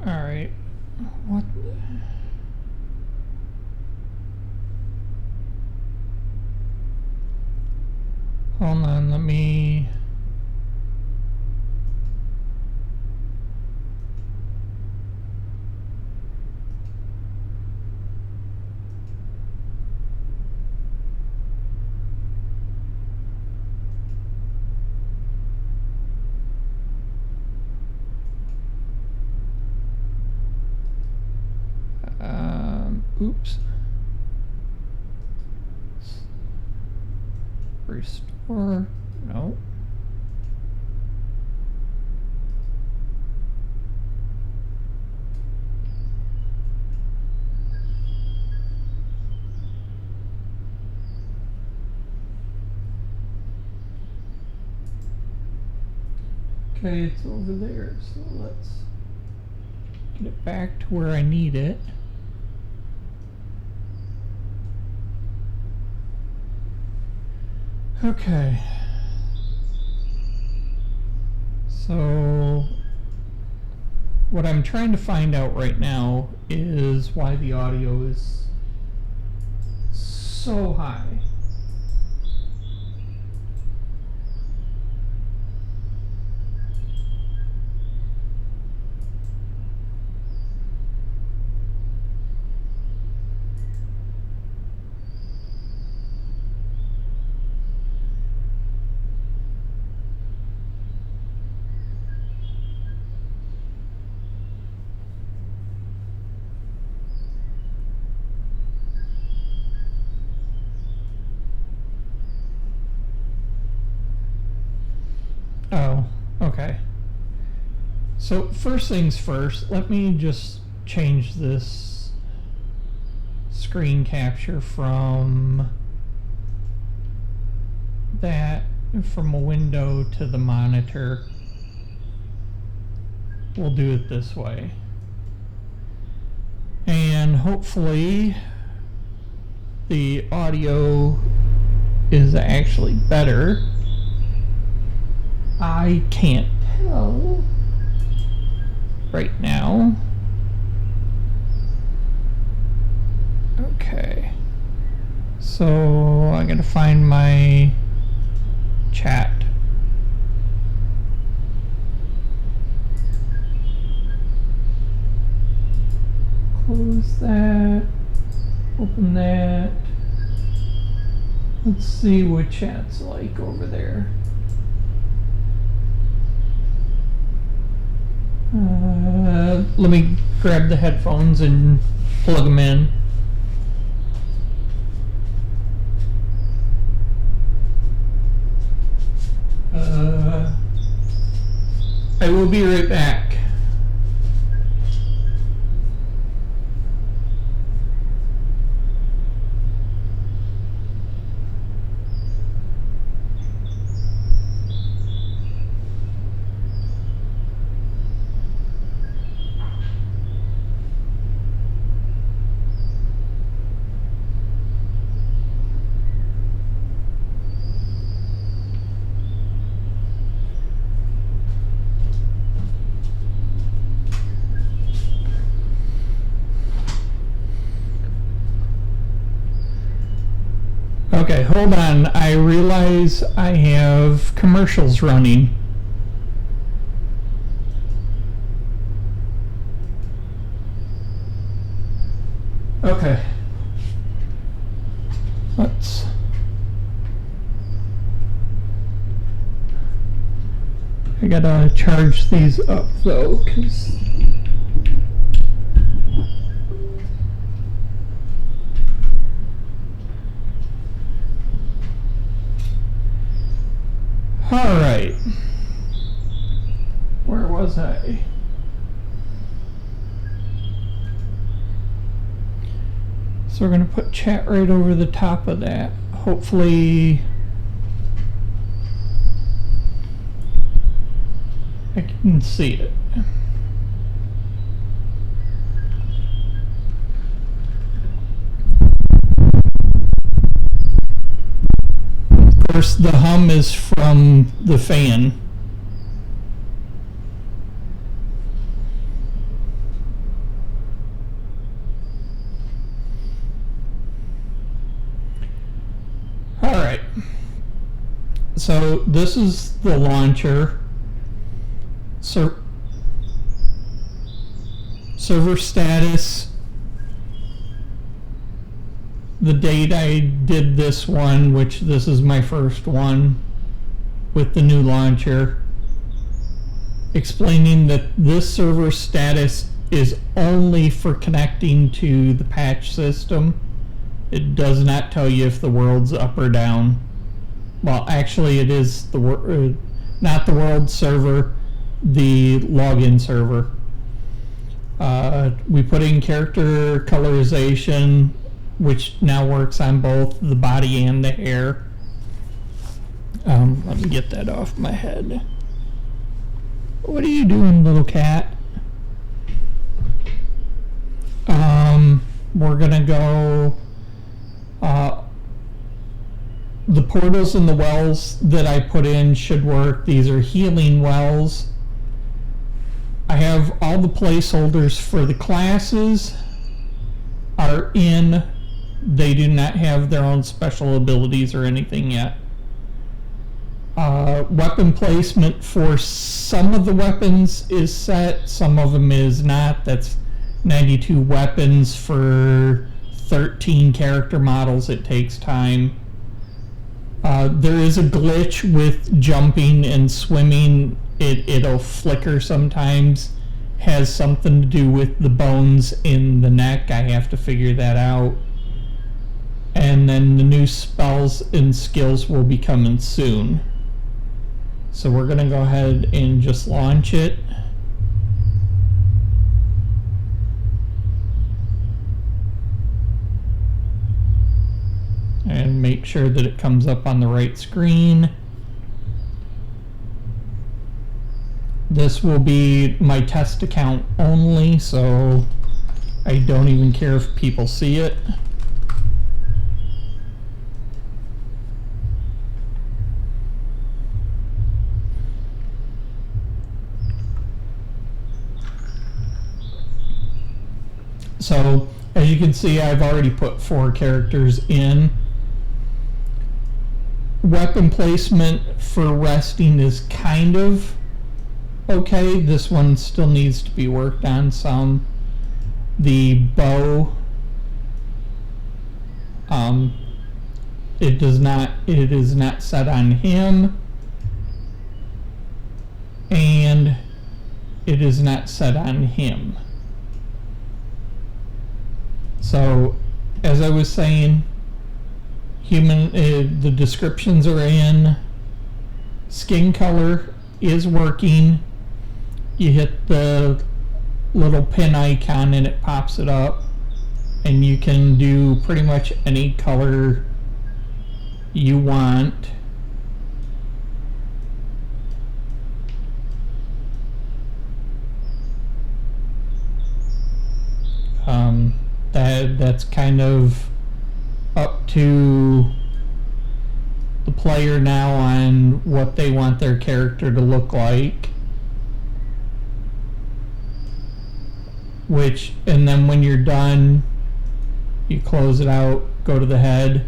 Alright. What? Hold on, let me... oops. Restore. No. Okay, it's over there, so let's get it back to where I need it. Okay. So what I'm trying to find out right now is why the audio is so high. Oh, okay. So first things first, let me just change this screen capture from that, from a window to the monitor. We'll do it this way. And hopefully the audio is actually better. I can't tell right now. Okay. So I gotta find my chat. Close that. Open that. Let's see what chat's like over there. Let me grab the headphones and plug them in. I will be right back. Okay, hold on. I realize I have commercials running. Okay. I gotta charge these up though, 'cause all right. Where was I? So we're gonna put chat right over the top of that. Hopefully I can see it. Of course, the hum is from the fan. So this is the launcher. Server status. The date I did this one, which this is my first one with the new launcher, explaining that this server status is only for connecting to the patch system. It does not tell you if the world's up or down. Well, actually it is the not the world server, the login server. We put in character colorization, which now works on both the body and the hair. Let me get that off my head. What are you doing, little cat? We're gonna go, the portals and the wells that I put in should work. These are healing wells. I have all the placeholders for the classes are in. They do not have their own special abilities or anything yet. Weapon placement for some of the weapons is set, some of them is not. That's 92 weapons for 13 character models. It takes time. There is a glitch with jumping and swimming. It'll flicker sometimes. Has something to do with the bones in the neck. I have to figure that out. And then the new spells and skills will be coming soon. So we're gonna go ahead and just launch it. And make sure that it comes up on the right screen. This will be my test account only, so I don't even care if people see it. So as you can see, I've already put 4 characters in. Weapon placement for resting is kind of okay. This one still needs to be worked on some. The bow, it is not set on him, and it is not set on him. So, as I was saying, the descriptions are in. Skin color is working. You hit the little pin icon and it pops it up, and you can do pretty much any color you want. That's kind of up to the player now on what they want their character to look like. And then when you're done, you close it out, go to the head.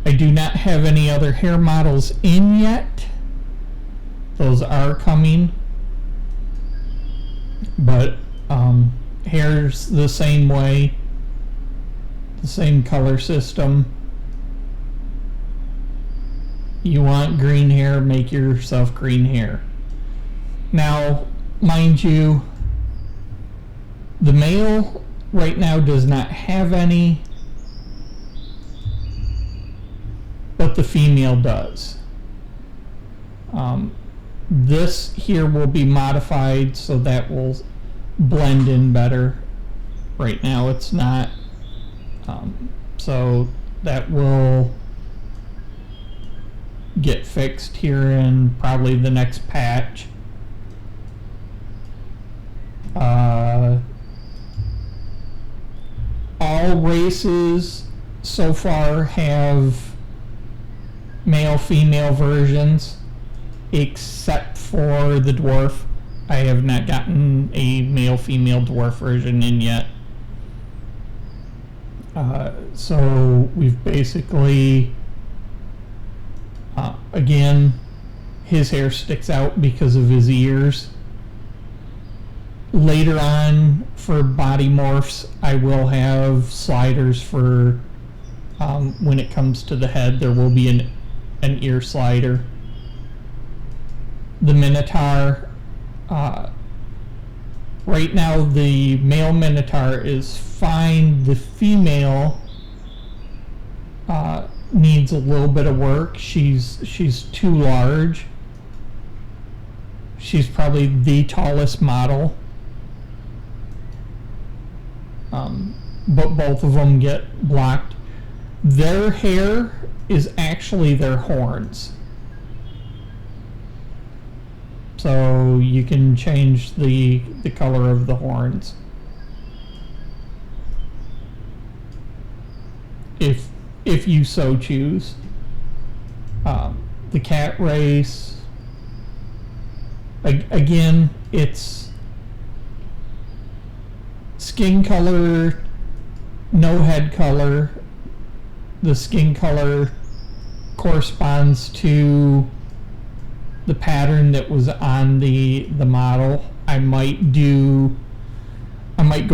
I do not have any other hair models in yet. Those are coming. But hair's the same way. The same color system. You want green hair, make yourself green hair. Now, mind you, the male right now does not have any, but the female does. This here will be modified so that will blend in better. Right now it's not. So that will get fixed here in probably the next patch. All races so far have male-female versions, except for the dwarf. I have not gotten a male-female dwarf version in yet. So we've basically Again, his hair sticks out because of his ears. Later on, for body morphs, I will have sliders for when it comes to the head. There will be an ear slider. The Minotaur, right now the male Minotaur is fine. The female needs a little bit of work. She's too large. She's probably the tallest model. But both of them get blocked. Their hair is actually their horns. So you can change the color of the horns if you so choose. The cat race, again, it's skin color, no head color. The skin color corresponds to the pattern that was on the model. I might go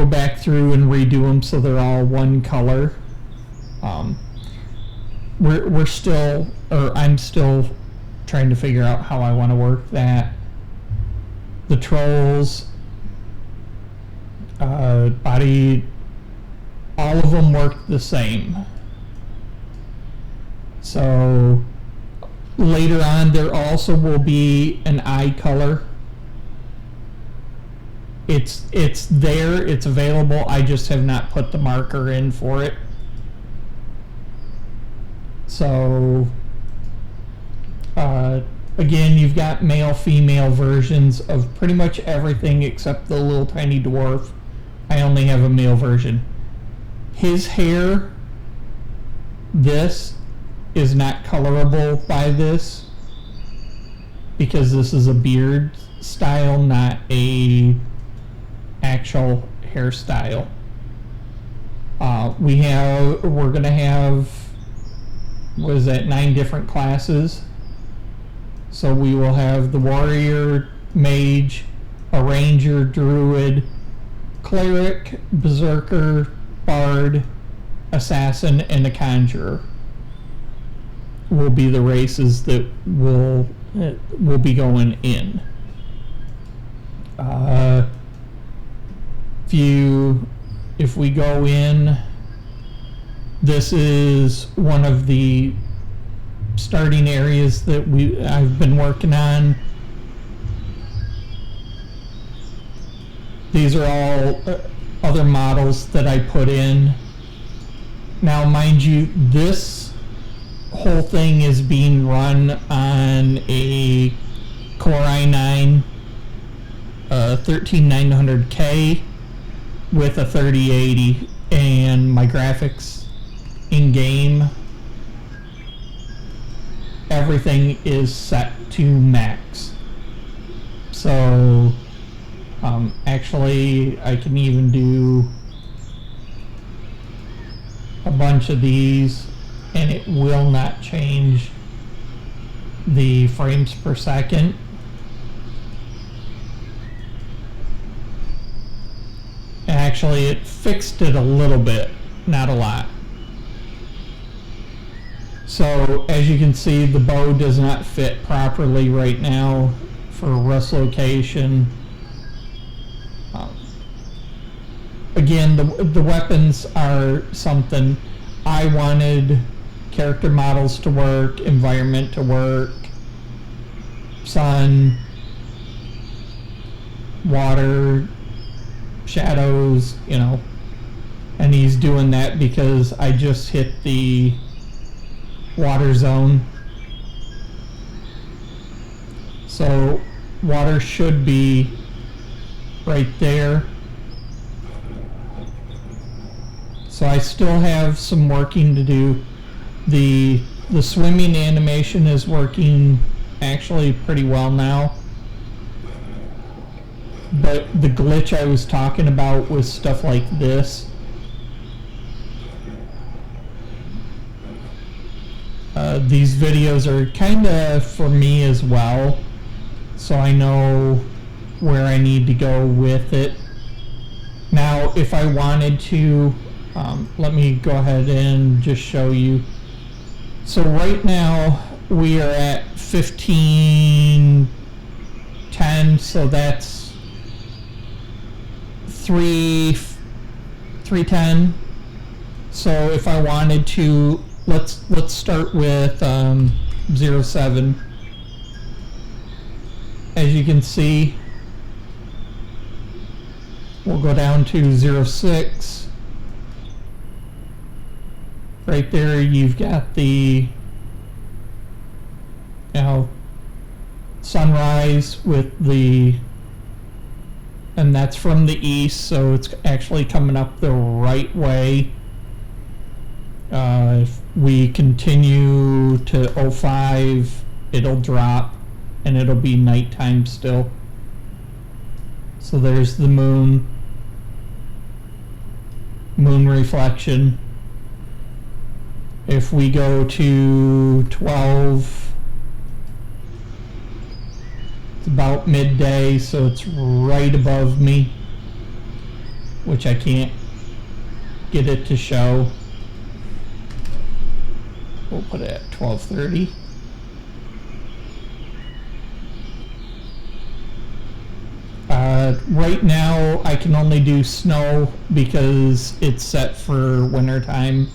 back through and redo them so they're all one color. I'm still trying to figure out how I want to work that. The trolls, body, all of them work the same. So later on, there also will be an eye color. It's there, it's available. I just have not put the marker in for it. So again, you've got male, female versions of pretty much everything except the little tiny dwarf. I only have a male version. His hair, this is not colorable by this because this is a beard style, not a actual hairstyle. We're gonna have, what is that, 9 different classes. So we will have the warrior, mage, a ranger, druid, cleric, berserker, bard, assassin, and a conjurer will be the races that will be going in. If we go in, this is one of the starting areas that I've been working on. These are all other models that I put in. Now, mind you, this whole thing is being run on a Core i9 13900K with a 3080, and my graphics in game, everything is set to max. So actually I can even do a bunch of these and it will not change the frames per second. Actually, it fixed it a little bit, not a lot. So as you can see, the bow does not fit properly right now for rust location. Again, the weapons are something I wanted character models to work, environment to work, sun, water, shadows, you know, and he's doing that because I just hit the water zone. So water should be right there. So I still have some working to do. The swimming animation is working actually pretty well now. But the glitch I was talking about was stuff like these videos are kind of for me as well, so I know where I need to go with it. Now, if I wanted to, let me go ahead and just show you. So right now we are at 1510, so that's 310. So if I wanted to, let's start with 07. As you can see, we'll go down to 06. Right there, you've got the, sunrise with the, and that's from the east, so it's actually coming up the right way. If we continue to 05, it'll drop, and it'll be nighttime still. So there's the moon reflection. If we go to 12, it's about midday, so it's right above me, which I can't get it to show. We'll put it at 12:30. Right now I can only do snow because it's set for winter time.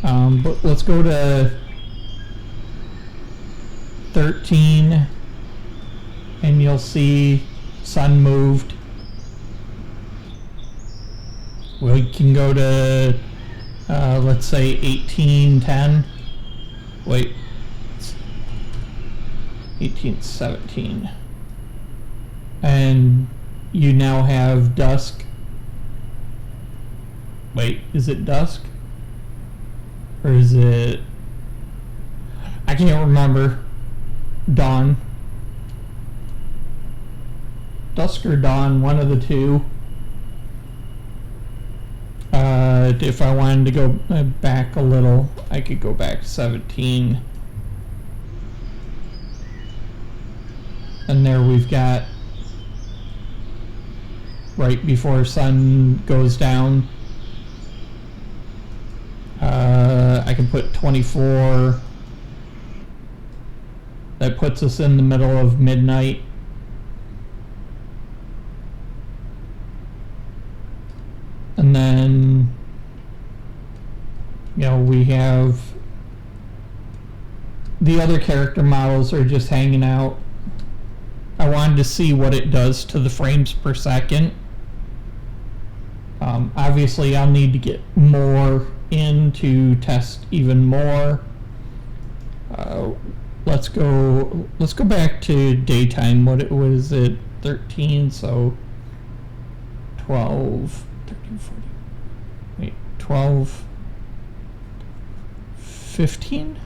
But let's go to 13 and you'll see sun moved. We can go to let's say 1810. Wait, 1817. And you now have dusk. Wait, is it dusk? Or is it, I can't remember. Dawn. Dusk or dawn, one of the two. If I wanted to go back a little, I could go back to 17. And there we've got right before sun goes down. I can put 24. That puts us in the middle of midnight. And then, we have the other character models are just hanging out. I wanted to see what it does to the frames per second. Obviously, I'll need to get more in to test even more. Let's go back to daytime. What is it? 13. So 12, 13, 14. Wait, 12, 15.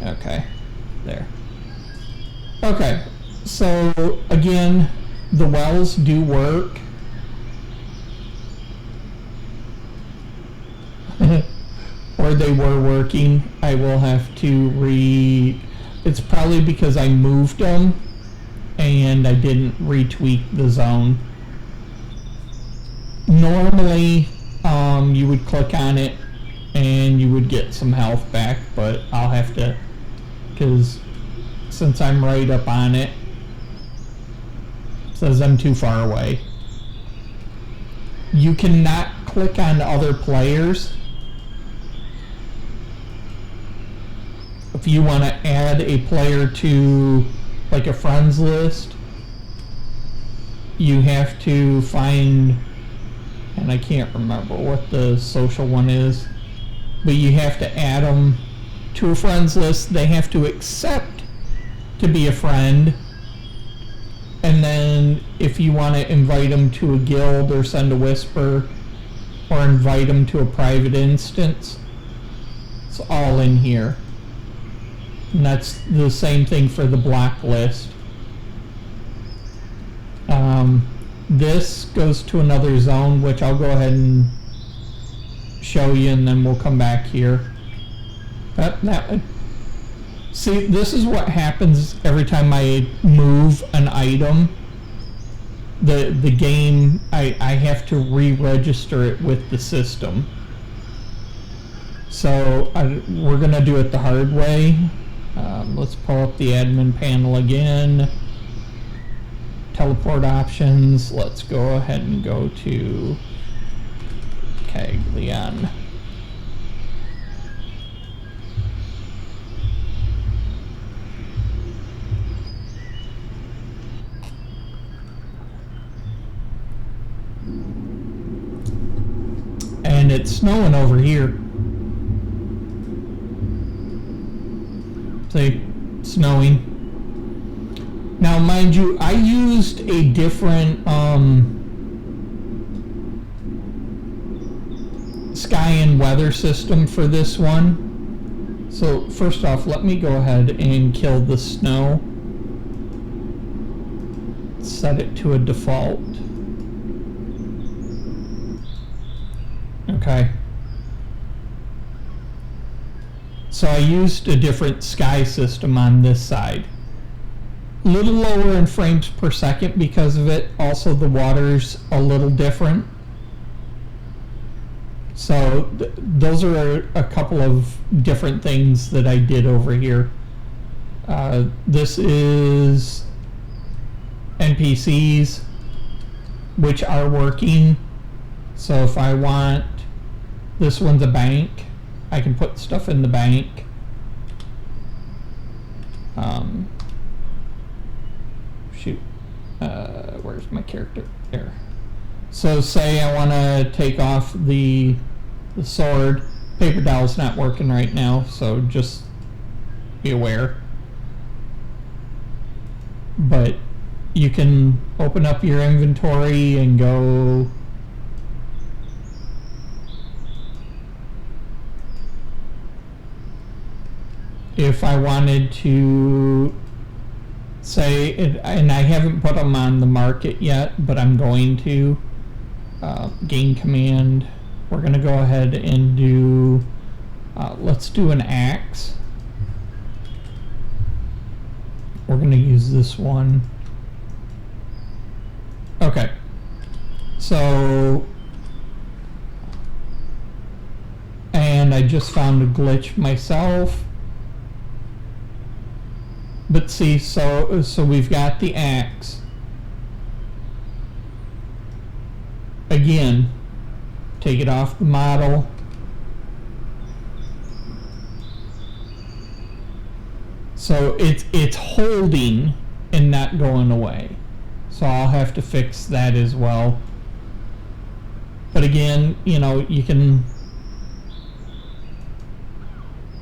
Okay, there. Okay, so again, the wells do work. Or they were working. I will have to it's probably because I moved them and I didn't retweak the zone. Normally, you would click on it and you would get some health back, but I'll have to, because since I'm right up on it, it says I'm too far away. You cannot click on other players. If you want to add a player to like a friends list, you have to find, and I can't remember what the social one is, but you have to add them to a friends list. They have to accept to be a friend, and then if you want to invite them to a guild or send a whisper or invite them to a private instance, it's all in here. And that's the same thing for the block list. This goes to another zone, which I'll go ahead and show you, and then we'll come back here. See, this is what happens every time I move an item. The game, I have to re-register it with the system. So we're going to do it the hard way. Let's pull up the admin panel again. Teleport options. Let's go ahead and go to Caglion. And it's snowing over here. See, snowing. Now, mind you, I used a different sky and weather system for this one. So first off, let me go ahead and kill the snow. Set it to a default. Okay. So I used a different sky system on this side. A little lower in frames per second because of it. Also, the water's a little different. So those are a couple of different things that I did over here. This is NPCs, which are working. So if I want, this one's a bank. I can put stuff in the bank. Shoot. Where's my character? There. So say I want to take off the sword. Paper Dowel's not working right now, so just be aware. But you can open up your inventory and go if I wanted to say, and I haven't put them on the market yet, but I'm going to, gain command. We're going to go ahead and do, let's do an axe. We're going to use this one. Okay. So, and I just found a glitch myself. But see, so we've got the axe. Again, take it off the model. So it's holding and not going away. So I'll have to fix that as well. But again, you know, you can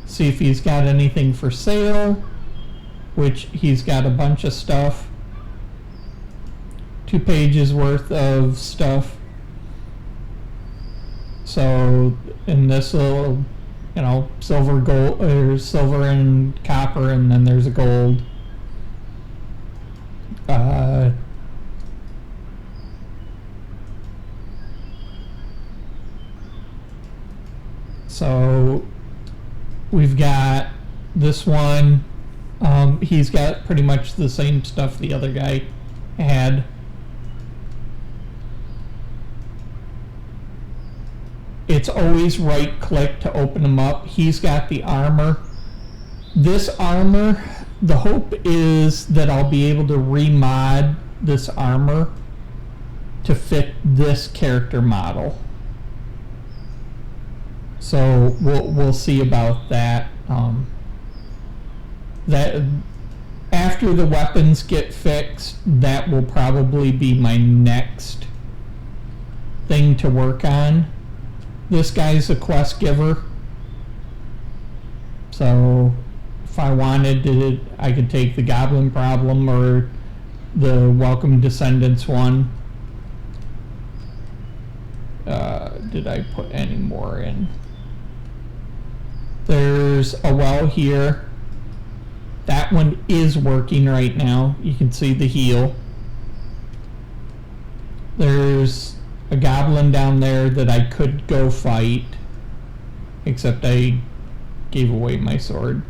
see if he's got anything for sale. Which he's got a bunch of stuff. 2 pages worth of stuff. So, and this will, you know, silver, gold, or silver and copper, and then there's a gold. So we've got this one. He's got pretty much the same stuff the other guy had. It's always right click to open them up. He's got the armor. This armor, the hope is that I'll be able to remod this armor to fit this character model. So we'll see about that. That after the weapons get fixed, that will probably be my next thing to work on. This guy's a quest giver, so if I wanted to, I could take the Goblin Problem or the Welcome Descendants one. Did I put any more in? There's a well here. That one is working right now. You can see the heal. There's a goblin down there that I could go fight. Except I gave away my sword.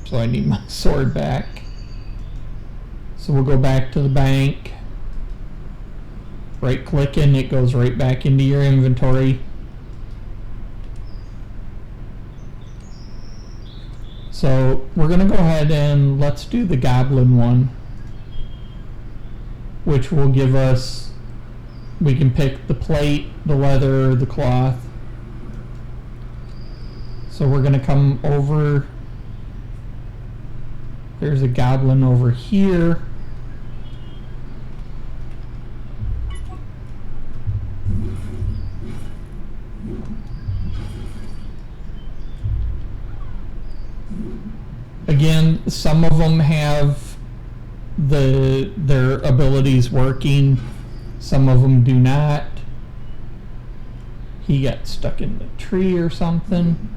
So I need my sword back. So we'll go back to the bank. Right click and it goes right back into your inventory. So we're going to go ahead and let's do the goblin one, which will give us, we can pick the plate, the leather, or the cloth. So we're going to come over, there's a goblin over here. Again, some of them have their abilities working, some of them do not. He got stuck in the tree or something.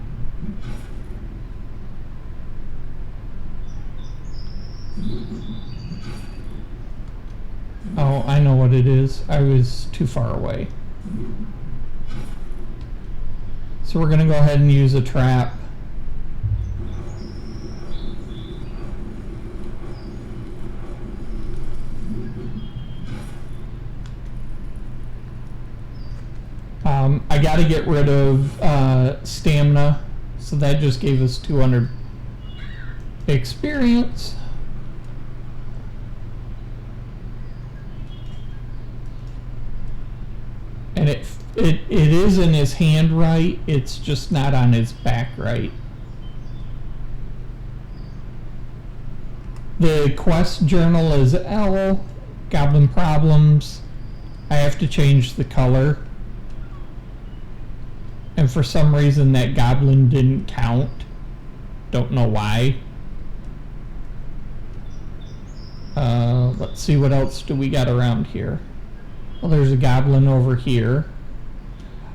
Oh, I know what it is. I was too far away. So we're going to go ahead and use a trap. I got to get rid of stamina, so that just gave us 200 experience. And it is in his hand right, it's just not on his back right. The quest journal is L, Goblin Problems. I have to change the color. And for some reason that goblin didn't count. Don't know why. Let's see, what else do we got around here? Well, there's a goblin over here.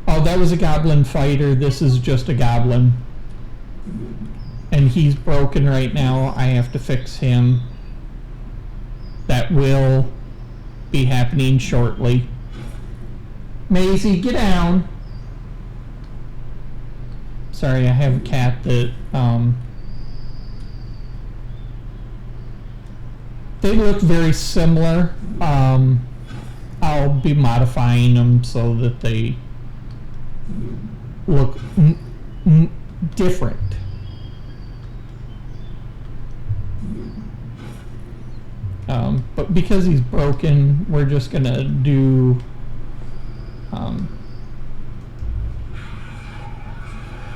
Oh, that was a goblin fighter. This is just a goblin. And he's broken right now. I have to fix him. That will be happening shortly. Maisie, get down. Sorry, I have a cat that, they look very similar. I'll be modifying them so that they look different. But because he's broken, we're just gonna do,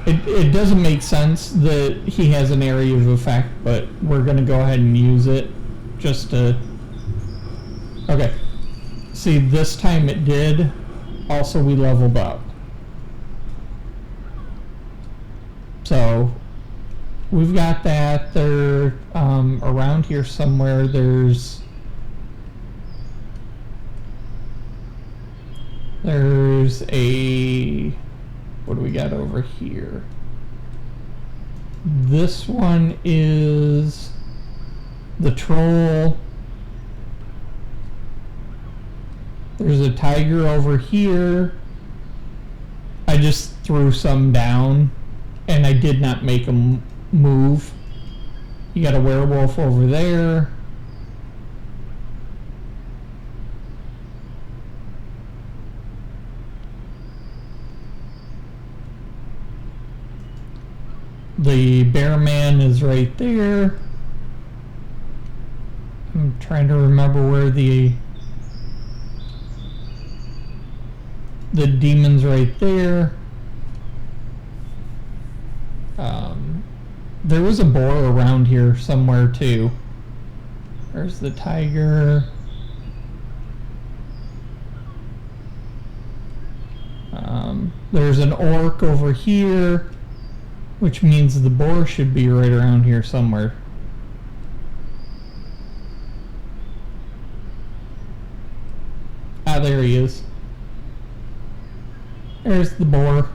it doesn't make sense that he has an area of effect, but we're gonna go ahead and use it just to, okay. See, this time it did. Also, we leveled up. So, we've got that. There, around here somewhere, there's a, what do we got over here? This one is the troll. There's a tiger over here. I just threw some down and I did not make them move. You got a werewolf over there. The bear man is right there. I'm trying to remember where the demon's right there. There was a boar around here somewhere too. There's the tiger. There's an orc over here, which means the boar should be right around here somewhere. Ah, there he is. There's the boar.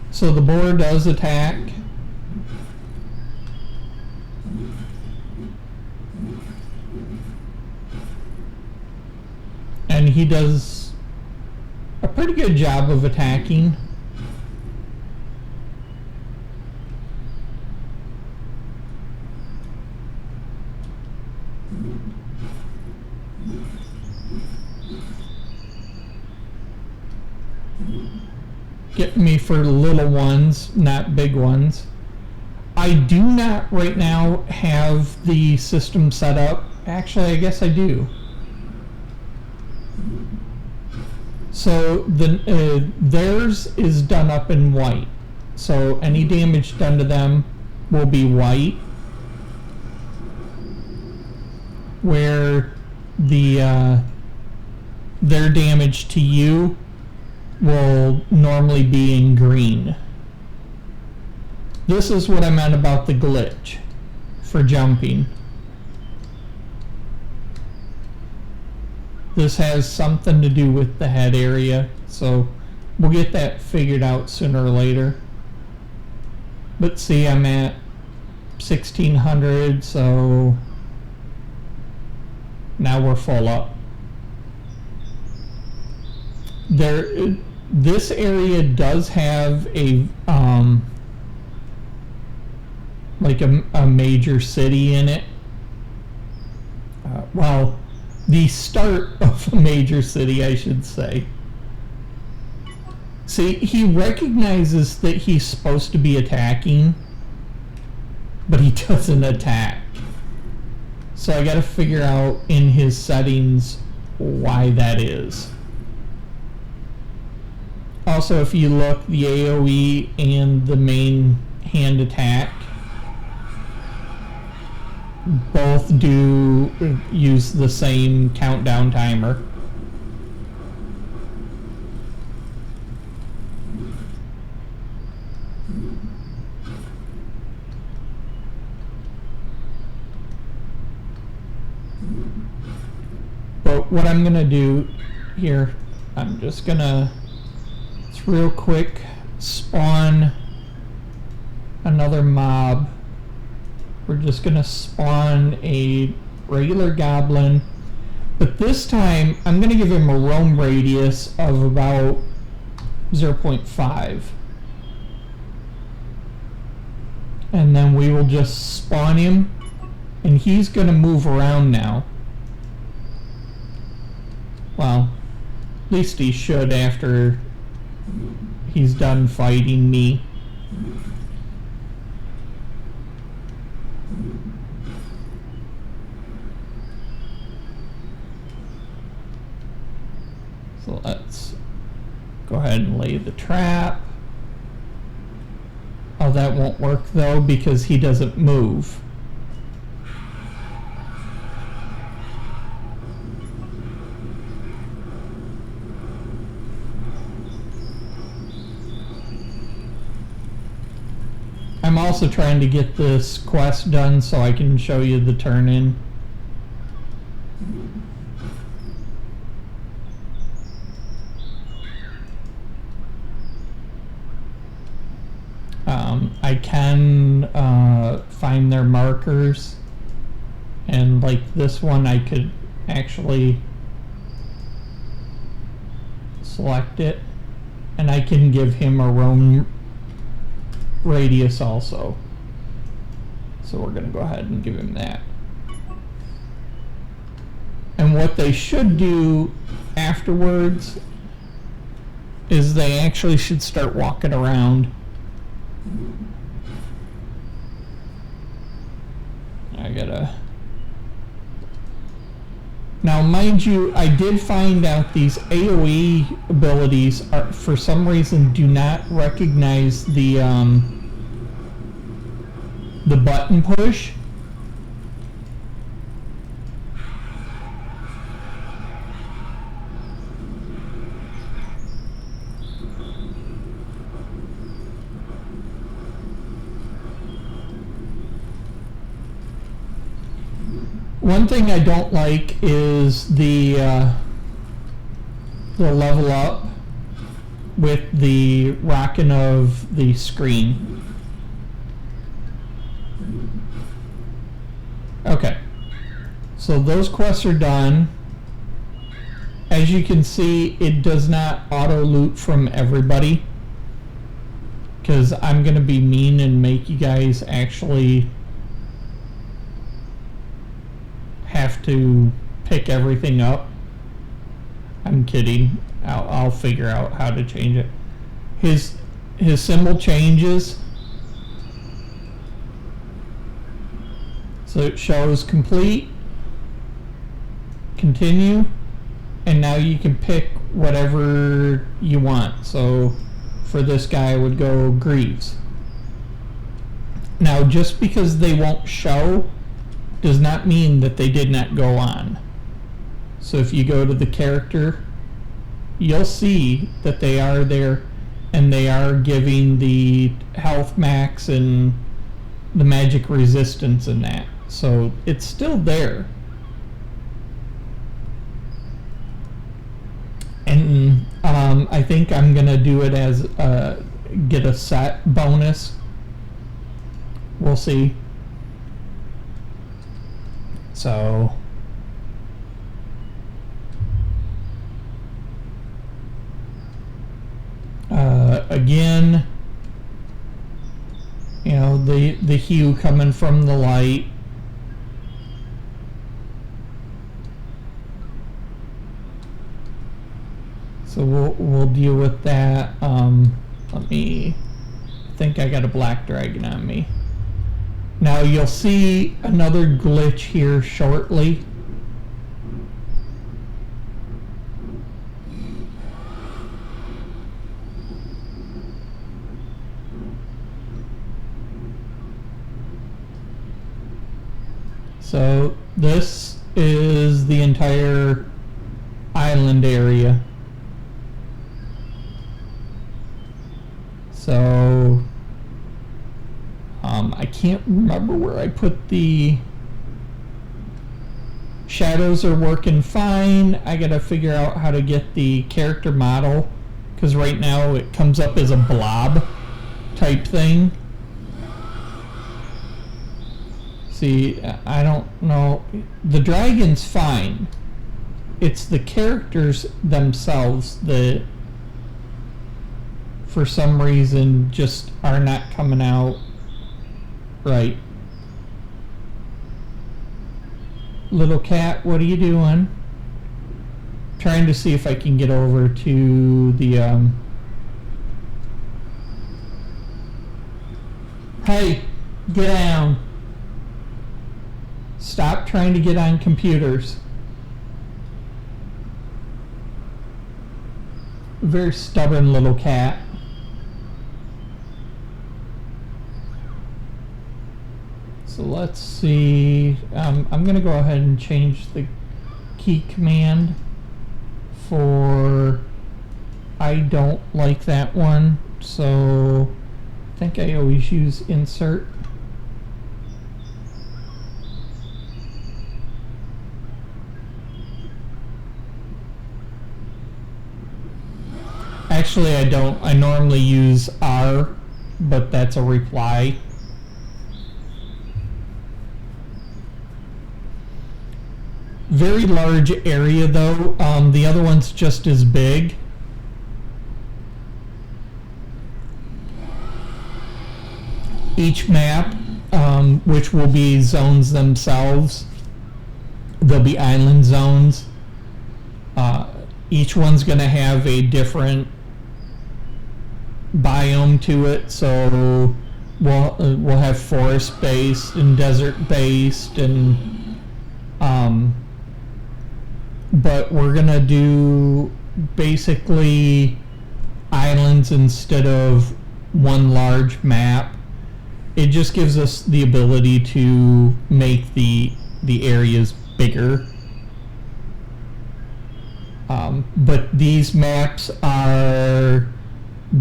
So the boar does attack. And he does a pretty good job of attacking. get me for little ones, not big ones. I do not right now have the system set up. Actually, I guess I do. So theirs is done up in white. So any damage done to them will be white, where their damage to you will normally be in green. This is what I meant about the glitch for jumping. This has something to do with the head area, so we'll get that figured out sooner or later. But see, I'm at 1600, so now we're full up. This area does have a like a major city in it. Well, the start of a major city, I should say. See, he recognizes that he's supposed to be attacking, but he doesn't attack. So I gotta figure out in his settings why that is. Also, if you look, the AoE and the main hand attack both do use the same countdown timer. But what I'm gonna do here, I'm just gonna, it's real quick, spawn another mob. We're just gonna spawn a regular goblin, but this time I'm gonna give him a roam radius of about 0.5. And then we will just spawn him, and he's gonna move around now. Well, at least he should after he's done fighting me. So let's go ahead and lay the trap. Oh, that won't work though because he doesn't move. I'm also trying to get this quest done so I can show you the turn-in. I can find their markers, and like this one I could actually select it, and I can give him a roam radius also. So we're going to go ahead and give him that. And what they should do afterwards is they actually should start walking around. I gotta... Now, mind you, I did find out these AoE abilities are, for some reason, do not recognize the button push. One thing I don't like is the level up with the rocking of the screen. Okay, so those quests are done. As you can see, it does not auto loot from everybody, because I'm gonna be mean and make you guys actually have to pick everything up. I'm kidding. I'll figure out how to change it. his symbol changes. So it shows complete, continue, and now you can pick whatever you want. So for this guy, I would go Greaves. Now, just because they won't show does not mean that they did not go on. So if you go to the character, you'll see that they are there, and they are giving the health max and the magic resistance in that. So it's still there. And I think I'm gonna do it as get a set bonus. We'll see. So again, you know, the hue coming from the light. So we'll deal with that. Let me, I think I got a black dragon on me. Now you'll see another glitch here shortly. So this is the entire island area. So I can't remember where I put the shadows. Are working fine. I gotta figure out how to get the character model, because right now it comes up as a blob type thing. See, I don't know. The dragon's fine. It's the characters themselves that for some reason just are not coming out right. Little cat, what are you doing? Trying to see if I can get over to the hey, get down. Stop trying to get on computers. Very stubborn little cat. So let's see. I'm going to go ahead and change the key command for I don't like that one. So I think I always use insert. Actually, I don't. I normally use R, but that's a reply. Very large area though. The other one's just as big. Each map, which will be zones themselves, there'll be island zones. Each one's going to have a different biome to it, so we'll have forest based and desert based, and but we're gonna do basically islands instead of one large map. It just gives us the ability to make the areas bigger. But these maps are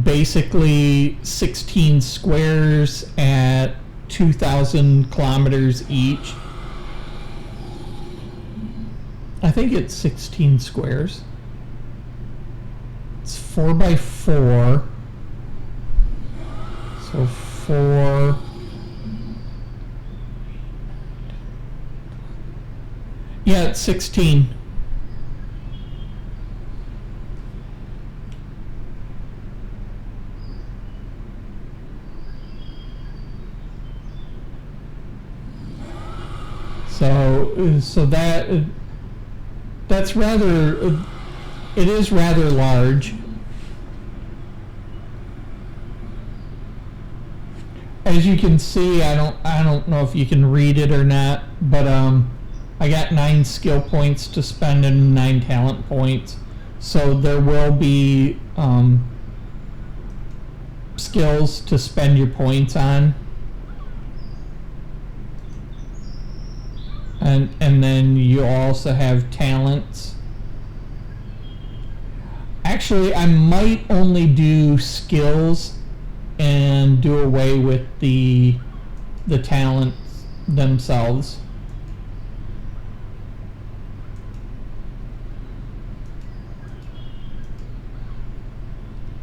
basically 16 squares at 2,000 kilometers each. I think it's 16 squares. It's 4 by 4. So 4. Yeah, it's 16. So that's rather, it is rather large. as you can see, I don't know if you can read it or not, but I got 9 skill points to spend and 9 talent points. So there will be skills to spend your points on. And then you also have talents. Actually, I might only do skills and do away with the talents themselves.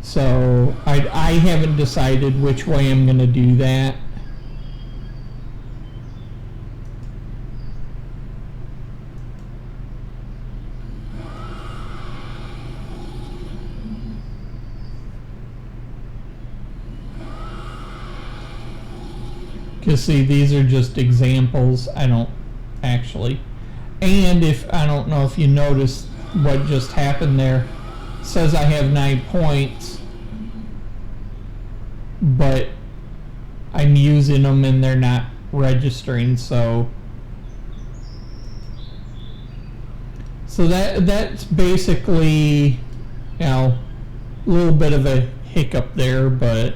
So I haven't decided which way I'm going to do that. Because see, these are just examples. I don't actually. And if I don't know if you noticed what just happened there. It says I have 9 points, but I'm using them and they're not registering. So that's basically, you know, a little bit of a hiccup there, but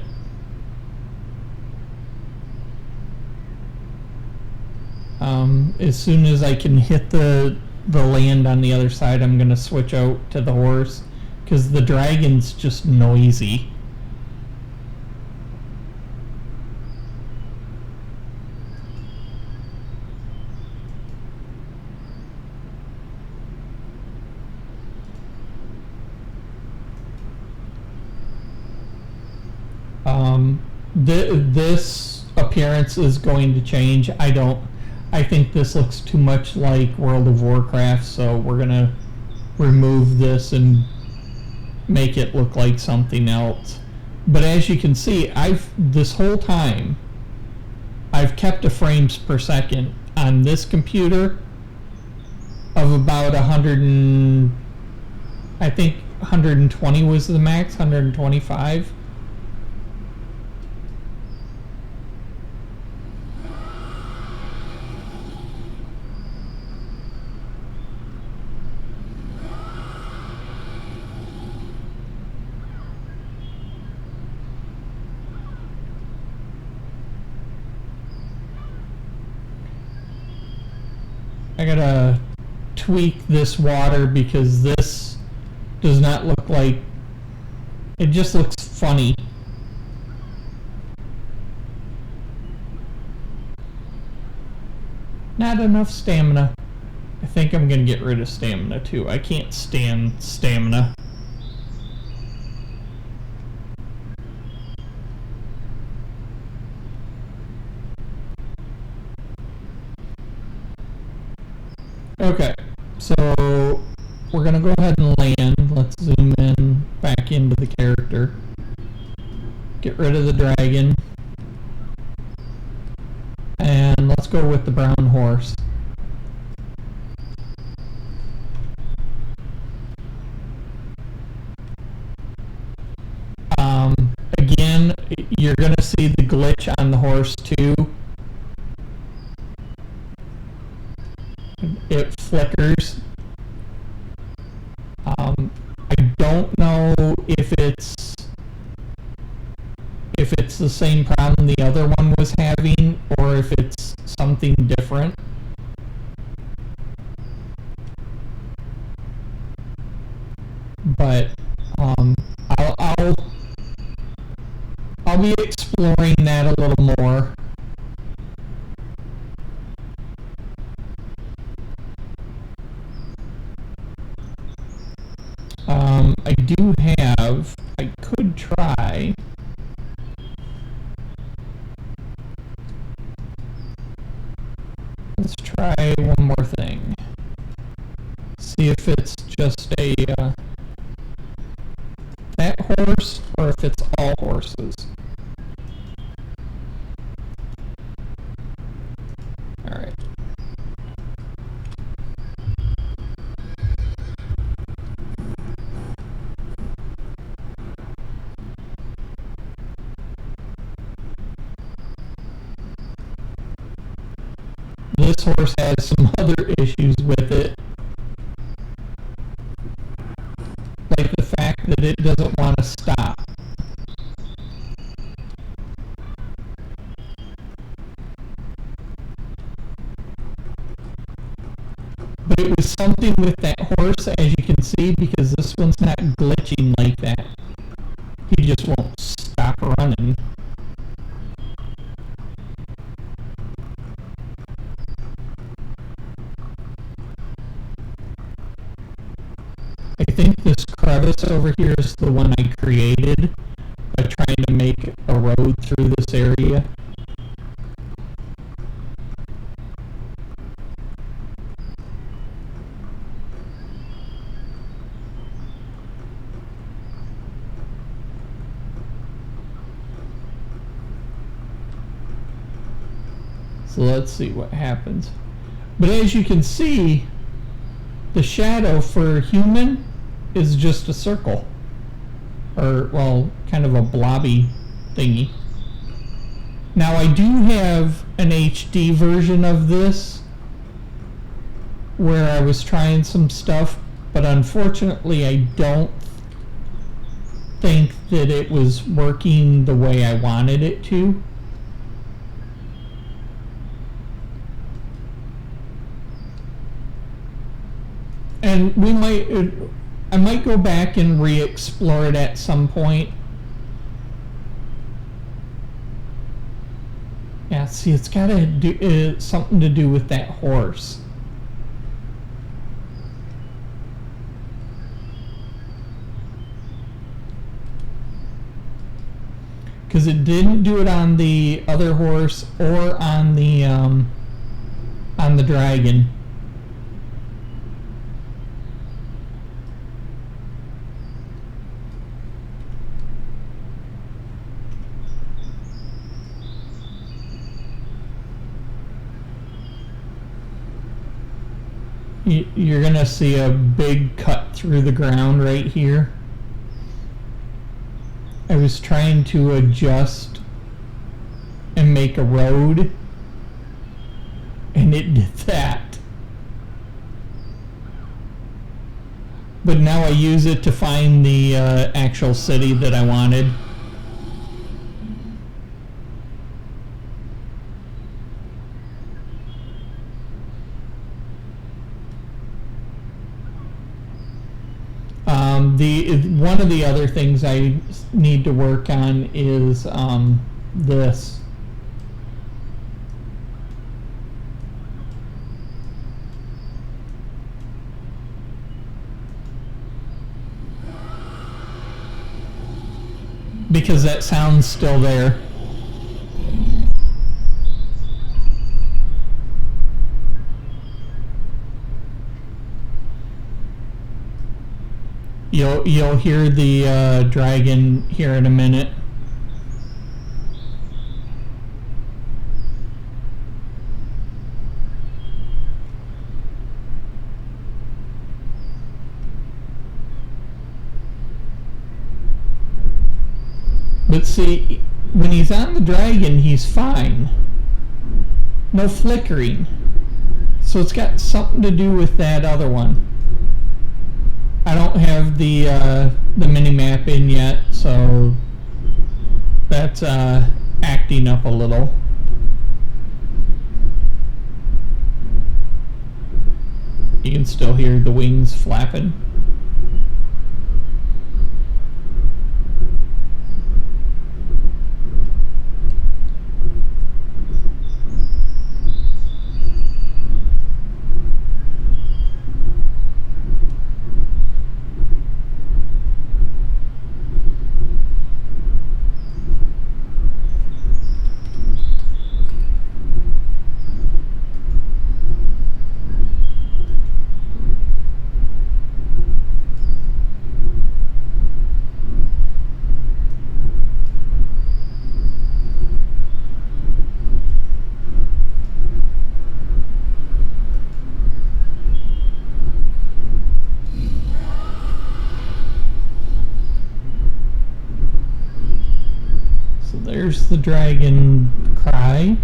as soon as I can hit the land on the other side, I'm going to switch out to the horse, because the dragon's just noisy. This appearance is going to change. I think this looks too much like World of Warcraft, so we're gonna remove this and make it look like something else. But as you can see, this whole time I've kept a frames per second on this computer of about 100 and I think 120 was the max, 125. I gotta tweak this water because this does not look like, it just looks funny. Not enough stamina. I think I'm gonna get rid of stamina too. I can't stand stamina. Okay, so we're gonna go ahead and land. Let's zoom in back into the character. Get rid of the dragon. And let's go with the brown horse. Again, you're gonna see the glitch on the horse too. It flickers. I don't know if it's the same problem the other one was having or if it's something different. But I'll be exploring that a little more. I do have, I could try. Let's try one more thing. See if it's just a, that horse or if it's all horses. Alright. this horse has some other issues with it. Like the fact that it doesn't want to stop. But it was something with that horse, as you can see, because this one's not glitching like that. He just won't stop running. I think this crevice over here is the one I created by trying to make a road through this area. So let's see what happens. But as you can see, the shadow for human is just a circle. Or, well, kind of a blobby thingy. Now I do have an HD version of this where I was trying some stuff, but unfortunately I don't think that it was working the way I wanted it to. And I might go back and re-explore it at some point. Yeah, see, it's got to do something to do with that horse. Because it didn't do it on the other horse or on the dragon. You're gonna see a big cut through the ground right here. I was trying to adjust and make a road, and it did that. But now I use it to find the actual city that I wanted. One of the other things I need to work on is this. Because that sound's still there. You'll hear the dragon here in a minute. But see, when he's on the dragon, he's fine. No flickering. So it's got something to do with that other one. I don't have the mini-map in yet, so that's acting up a little. You can still hear the wings flapping. There's the dragon cry.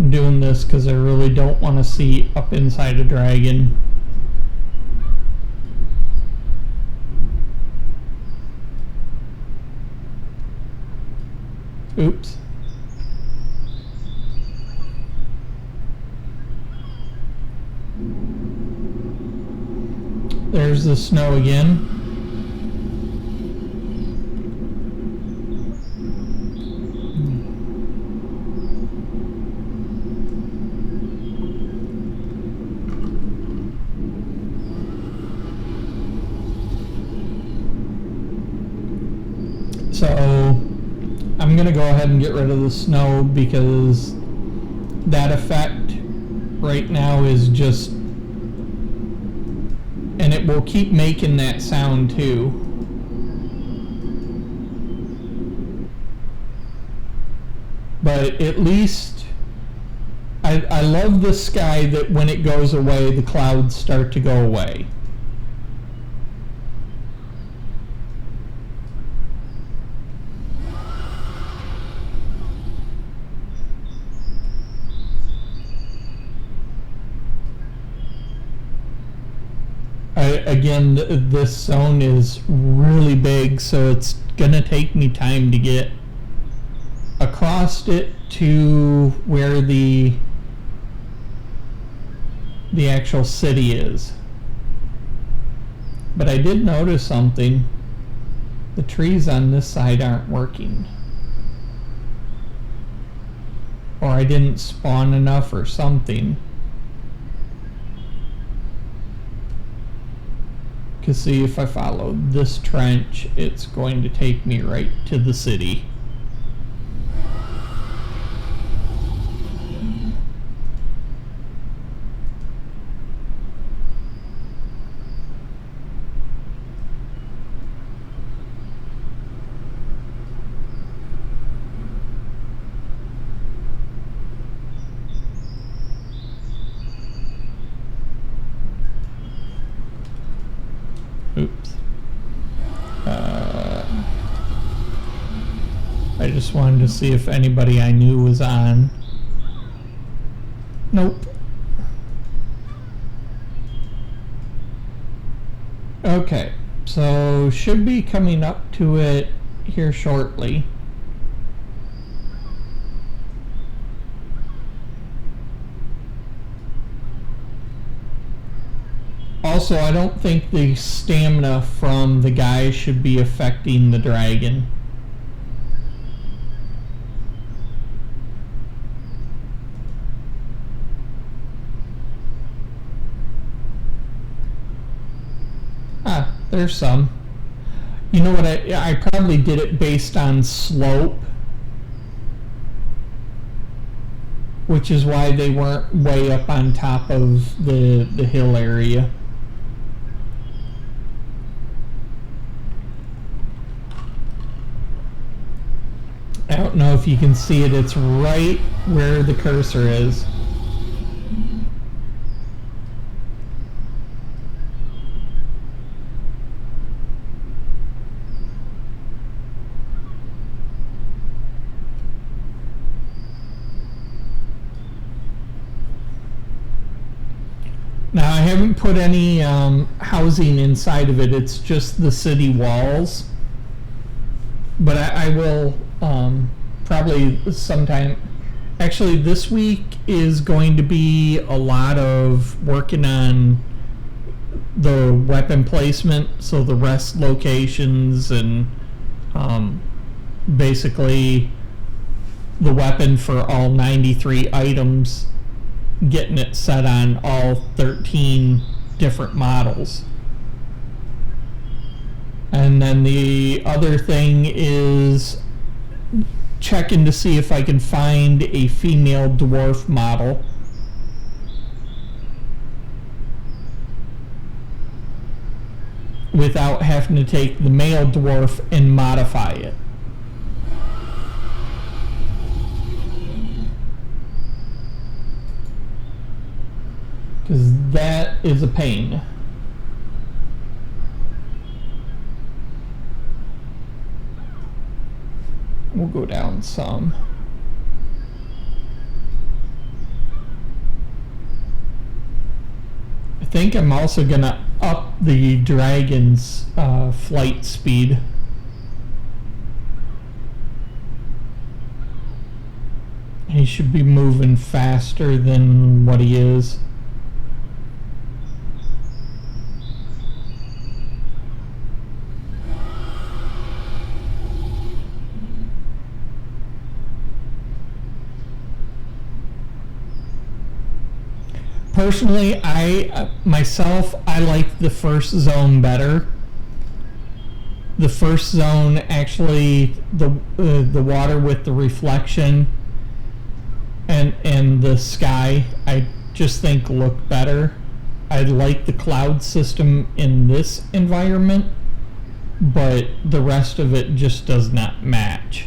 I'm doing this because I really don't want to see up inside a dragon. Oops. There's the snow again. So I'm gonna go ahead and get rid of the snow because that effect right now is just, and it will keep making that sound too. But at least I love the sky that when it goes away, the clouds start to go away. Again, this zone is really big, so it's gonna take me time to get across it to where the actual city is. But I did notice something. The trees on this side aren't working. Or I didn't spawn enough or something. Because see, if I follow this trench, it's going to take me right to the city. Oops. I just wanted to see if anybody I knew was on. Nope. Okay, so should be coming up to it here shortly. Also, I don't think the stamina from the guy should be affecting the dragon. Ah, there's some. You know what, I probably did it based on slope, which is why they weren't way up on top of the hill area. I don't know if you can see it, it's right where the cursor is. Now I haven't put any housing inside of it, it's just the city walls. But I will probably sometime, actually this week is going to be a lot of working on the weapon placement, so the rest locations and basically the weapon for all 93 items, getting it set on all 13 different models. And then the other thing is checking to see if I can find a female dwarf model. Without having to take the male dwarf and modify it. Because that is a pain. We'll go down some. think I'm also gonna up the dragon's flight speed. He should be moving faster than what he is. Personally, I like the first zone better. The first zone, actually, the water with the reflection and the sky, I just think look better. I like the cloud system in this environment, but the rest of it just does not match.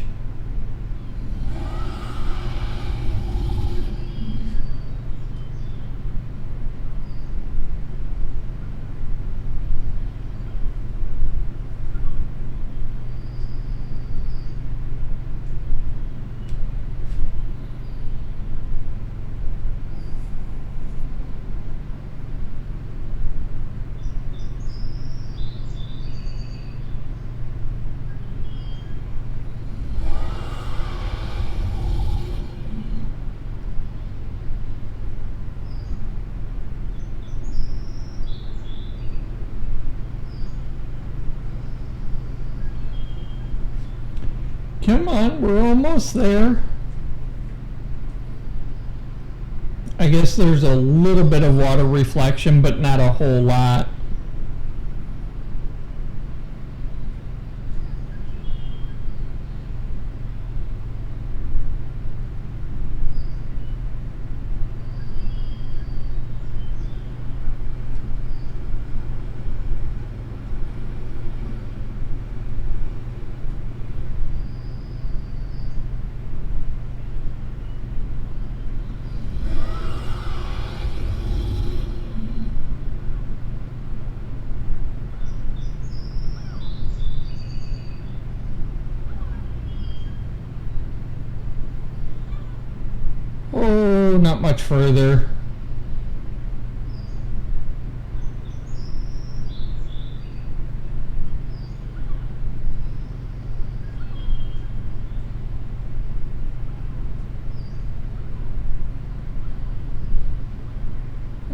Come on, we're almost there. I guess there's a little bit of water reflection, but not a whole lot. Oh, not much further.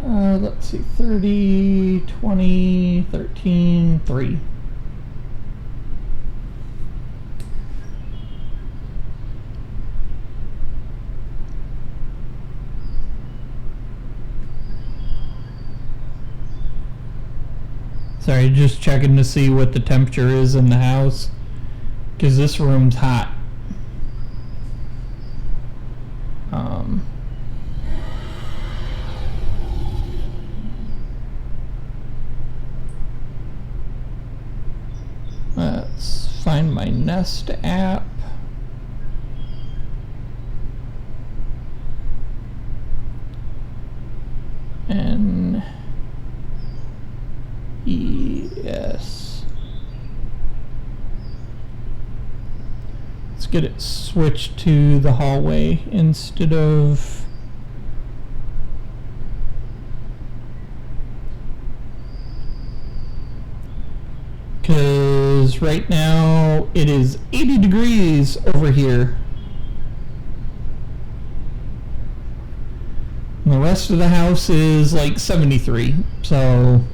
Let's see, 30, 20, 13, 3. Sorry, just checking to see what the temperature is in the house, because this room's hot. Let's find my Nest app. Yes. Let's get it switched to the hallway instead of... Because right now it is 80 degrees over here. And the rest of the house is like 73, so...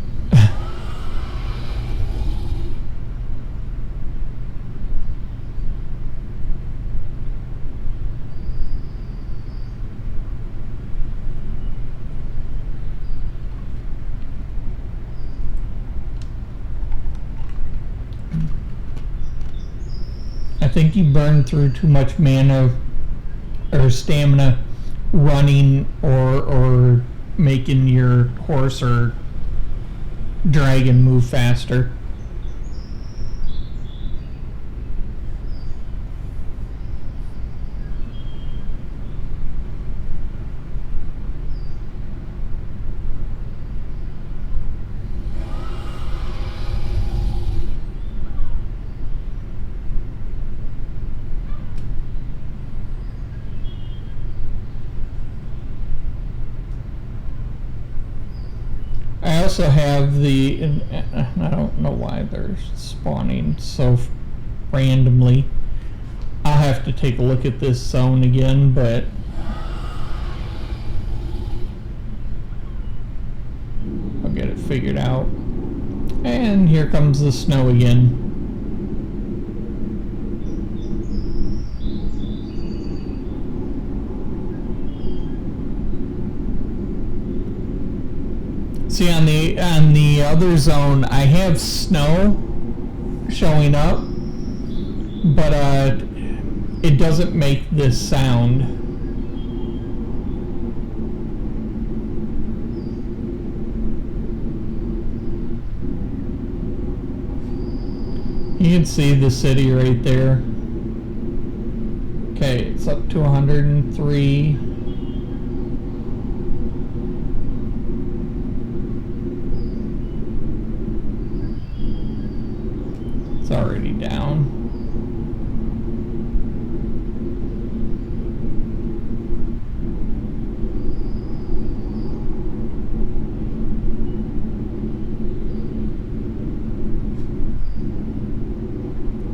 I think you burn through too much mana or stamina running or making your horse or dragon move faster. I also have the, and I don't know why they're spawning so randomly. I'll have to take a look at this zone again, but I'll get it figured out. And here comes the snow again. See, on the other zone, I have snow showing up, but it doesn't make this sound. You can see the city right there. Okay, it's up to 103. It's already down.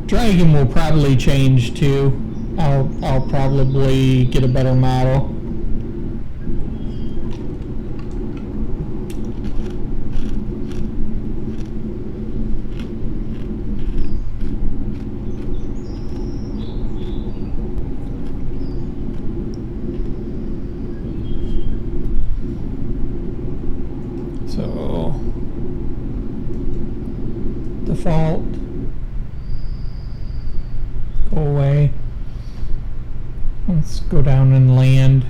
Dragon will probably change too. I'll probably get a better model. So default. Go away. Let's go down and land.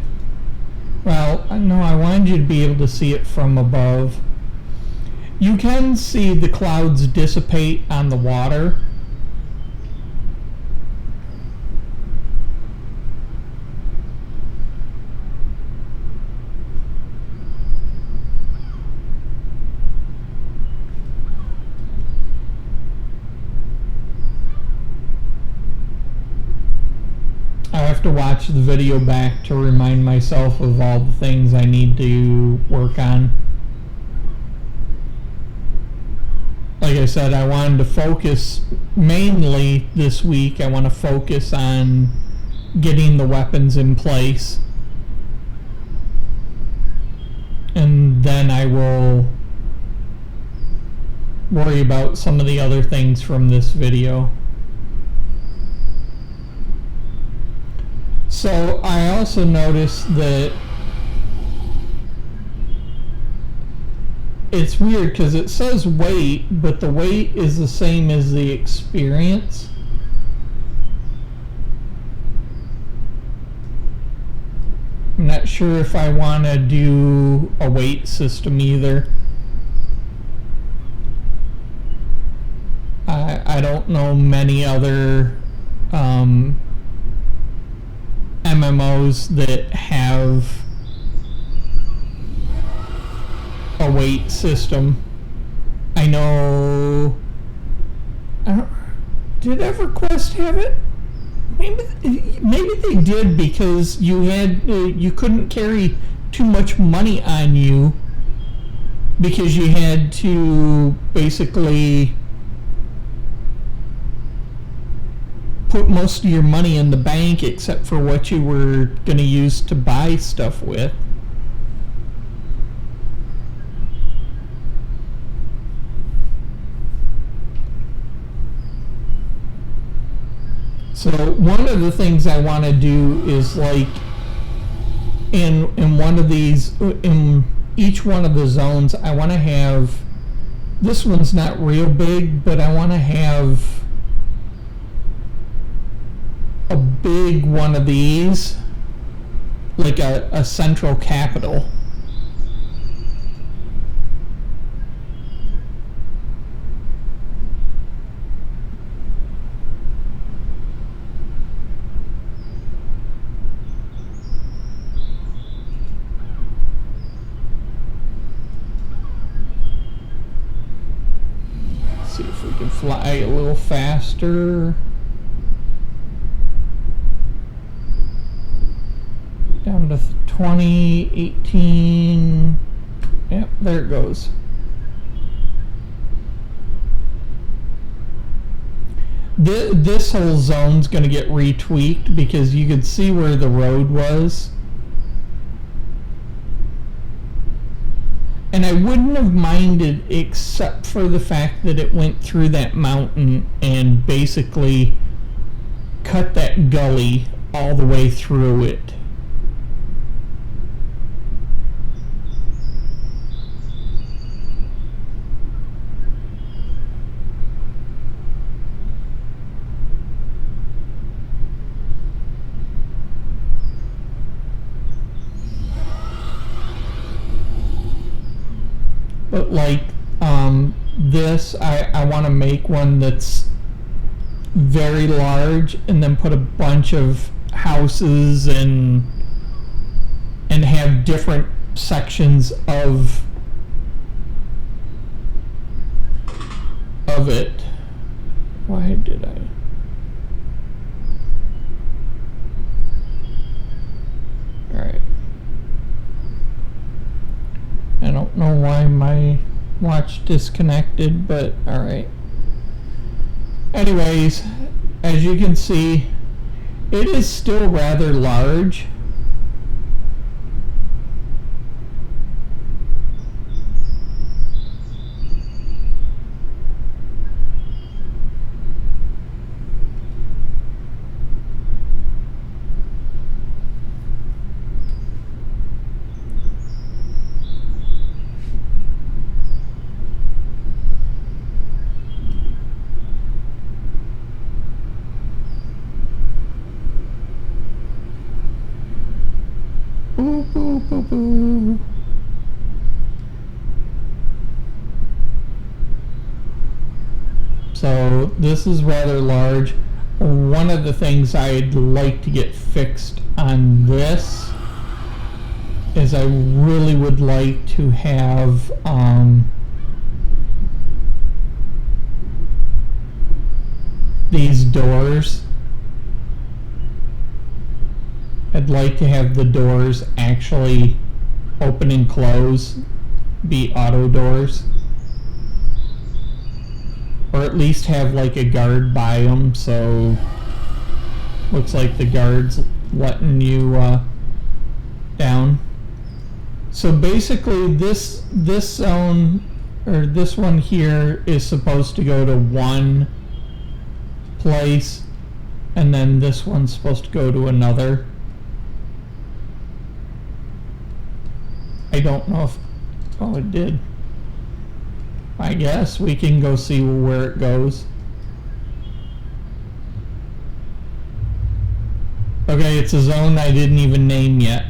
Well, no, I wanted you to be able to see it from above. You can see the clouds dissipate on the water. I have to watch the video back to remind myself of all the things I need to work on. Like I said, I wanted to focus mainly this week. I want to focus on getting the weapons in place. And then I will worry about some of the other things from this video. So I also noticed that it's weird because it says weight, but the weight is the same as the experience. I'm not sure if I want to do a weight system either. I don't know many other MMOs that have a weight system. I know. Did EverQuest have it? Maybe they did, because you couldn't carry too much money on you, because you had to basically put most of your money in the bank except for what you were going to use to buy stuff with. So one of the things I want to do is, like, in one of these, in each one of the zones, I want to have, this one's not real big, but I want to have a big one of these, like a central capital. Let's see if we can fly a little faster. Down to 20, 18, yep, there it goes. This whole zone's going to get retweaked because you could see where the road was. And I wouldn't have minded except for the fact that it went through that mountain and basically cut that gully all the way through it. But like this, I want to make one that's very large and then put a bunch of houses and have different sections of it. Why did I? All right. I don't know why my watch disconnected, but alright. Anyways, as you can see, it is still rather large. Boo, boo, boo, boo. So this is rather large. One of the things I'd like to get fixed on this is I really would like to have these doors. I'd like to have the doors actually open and close, be auto doors. Or at least have like a guard by them, so looks like the guard's letting you down. So basically this zone, or this one here, is supposed to go to one place, and then this one's supposed to go to another. I don't know if, oh, it did. I guess we can go see where it goes. Okay, it's a zone I didn't even name yet.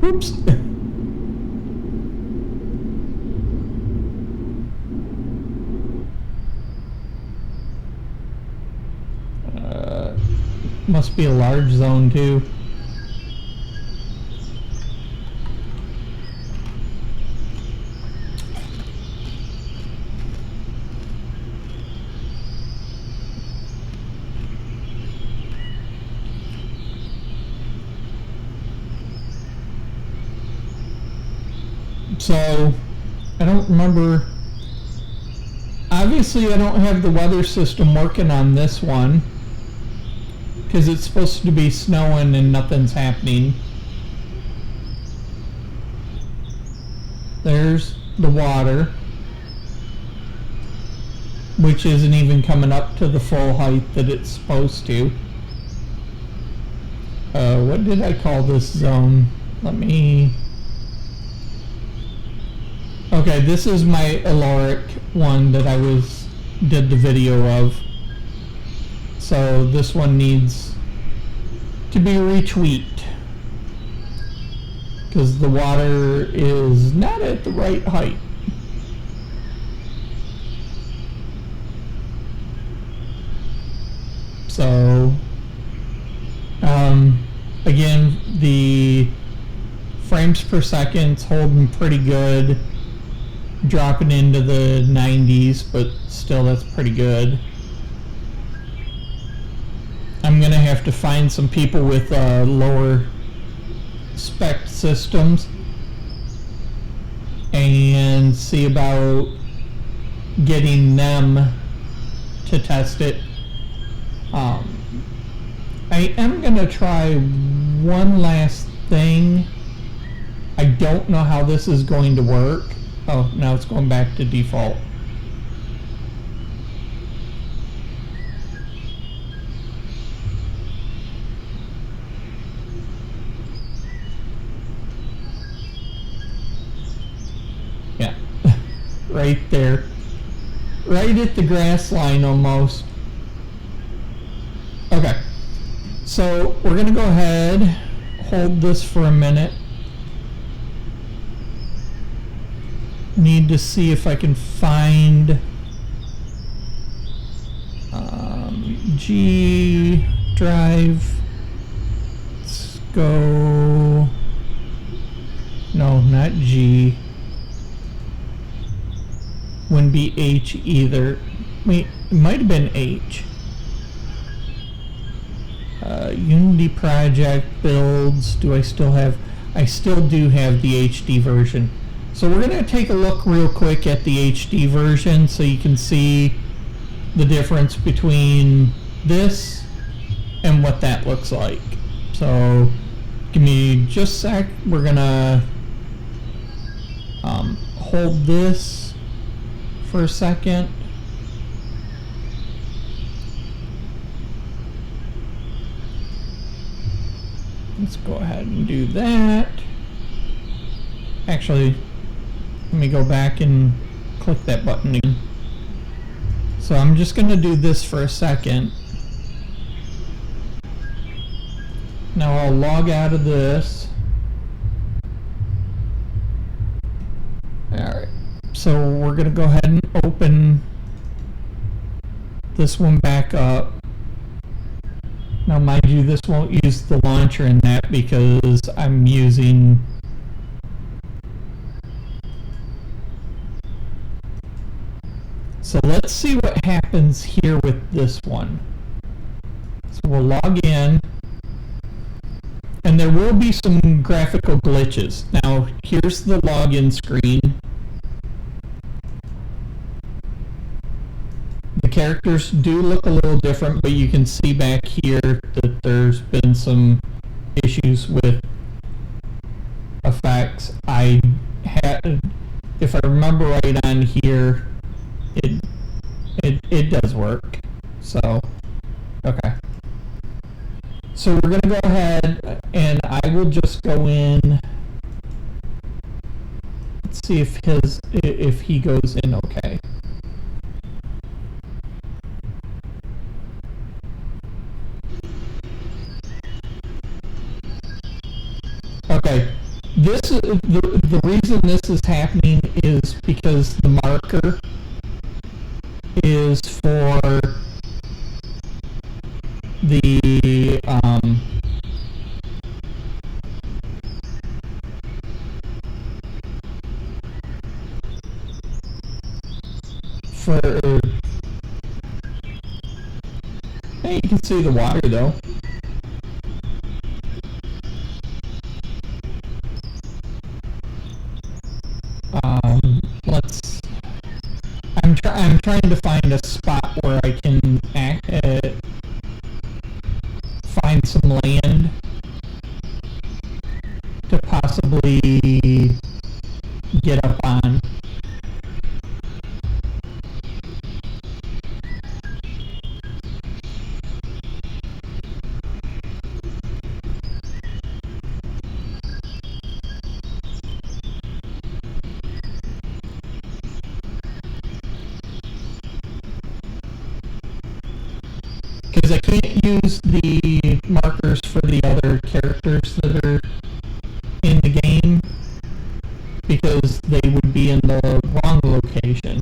Oops. Must be a large zone too. So, I don't remember, obviously I don't have the weather system working on this one, because it's supposed to be snowing and nothing's happening. There's the water, which isn't even coming up to the full height that it's supposed to. What did I call this zone? Let me... Okay, this is my Alaric one that I did the video of. So this one needs to be retweaked because the water is not at the right height. So again, the frames per second's holding pretty good. Dropping into the 90s, but still that's pretty good. I'm gonna have to find some people with lower spec systems and see about getting them to test it. I am going to try one last thing. I don't know how this is going to work. Oh, now it's going back to default. Yeah, right there. Right at the grass line almost. Okay, so we're going to go ahead, hold this for a minute. Need to see if I can find G drive. Let's go. No, not G. Wouldn't be H either. Wait, it might have been H. Unity project builds. Do I still have? I still do have the HD version. So we're going to take a look real quick at the HD version so you can see the difference between this and what that looks like. So give me just a sec. We're going to hold this for a second. Let's go ahead and do that. Actually, let me go back and click that button again. So I'm just going to do this for a second. Now I'll log out of this. Alright, so we're going to go ahead and open this one back up. Now mind you, this won't use the launcher in that because I'm using So let's see what happens here with this one. So we'll log in, and there will be some graphical glitches. Now here's the login screen. The characters do look a little different, but you can see back here that there's been some issues with effects. I had, if I remember right on here, it does work. So, okay. So we're going to go ahead and I will just go in. Let's see if he goes in okay. Okay. This the reason this is happening is because the marker is for the hey, you can see the water though. I'm trying to find a spot where I can find some land to possibly get up on. Because I can't use the markers for the other characters that are in the game because they would be in the wrong location.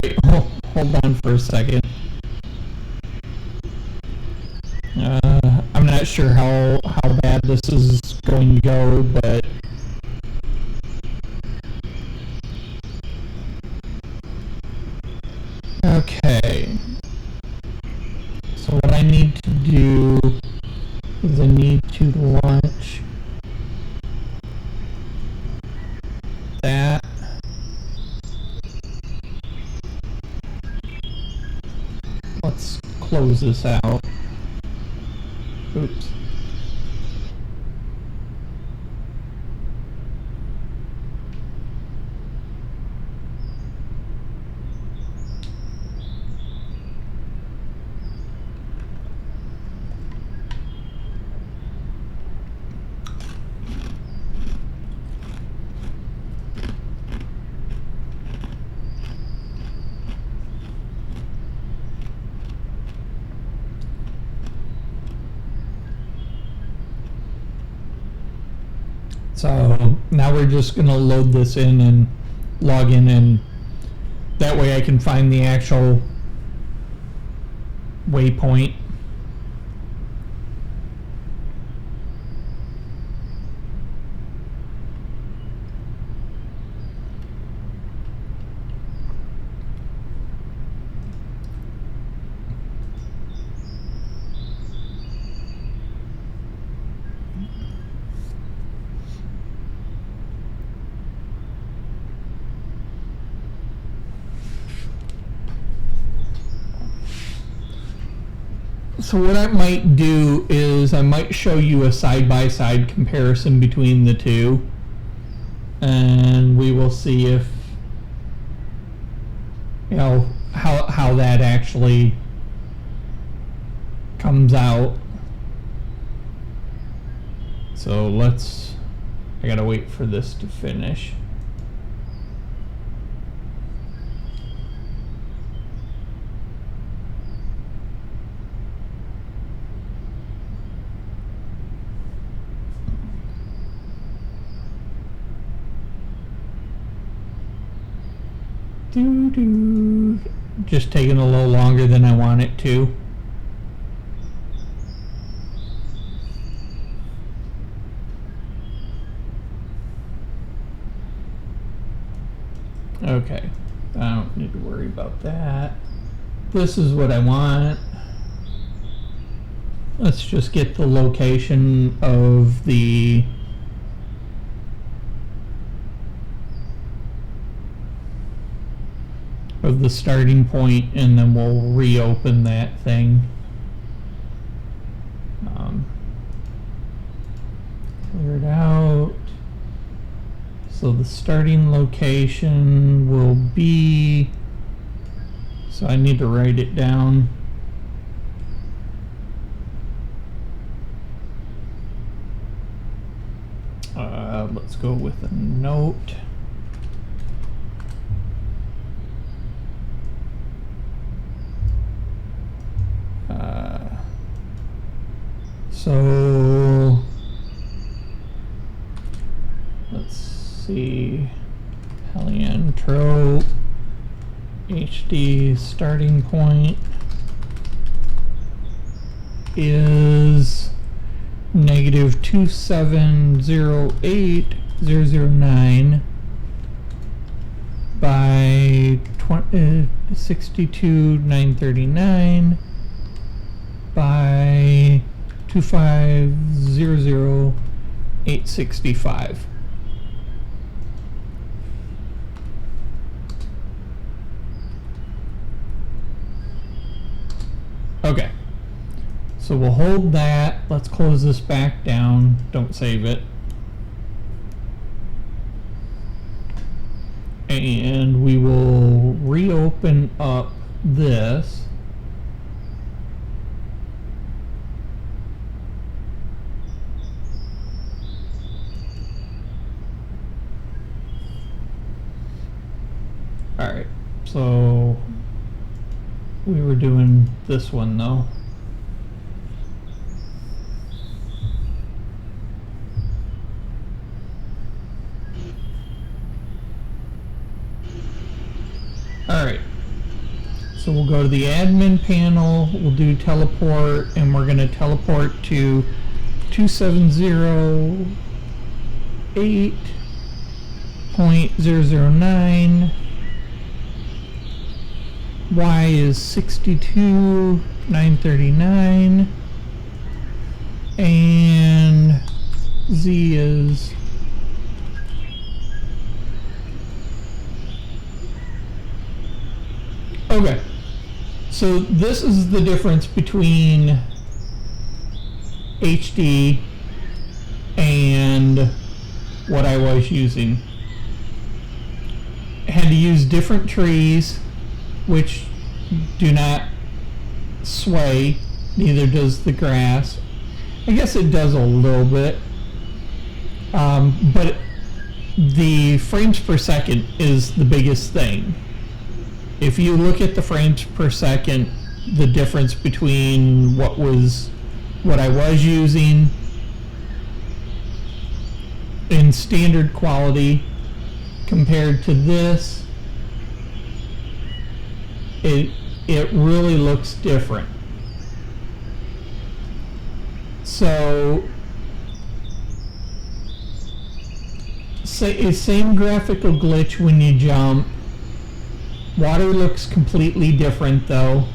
Alright, hold on for a second. I'm not sure how bad this is going to go, but okay. So what I need to do is I need to launch that. Let's close this out. Oops. So now we're just going to load this in and log in, and that way I can find the actual waypoint. So what I might do is I might show you a side-by-side comparison between the two, and we will see if, you know, how that actually comes out. So I gotta wait for this to finish. Just taking a little longer than I want it to. Okay, I don't need to worry about that. This is what I want. Let's just get the location of the starting point, and then we'll reopen that thing. Clear it out. So the starting location will be, so I need to write it down. Let's go with a note. So let's see, Heliotrope HD starting point is negative 2708009 by 62939 by 2500865. Okay, so we'll hold that. Let's close this back down. Don't save it. And we will reopen up this. Alright, so we were doing this one though. Alright, we'll go to the admin panel, we'll do teleport, and we're going to teleport to 2708.009. Y is 62,939. And Z is okay. So this is the difference between HD and what I was using. I had to use different trees which do not sway, neither does the grass. I guess it does a little bit, but the frames per second is the biggest thing. If you look at the frames per second, the difference between what I was using in standard quality compared to this, it really looks different. So, same graphical glitch when you jump. Water looks completely different though.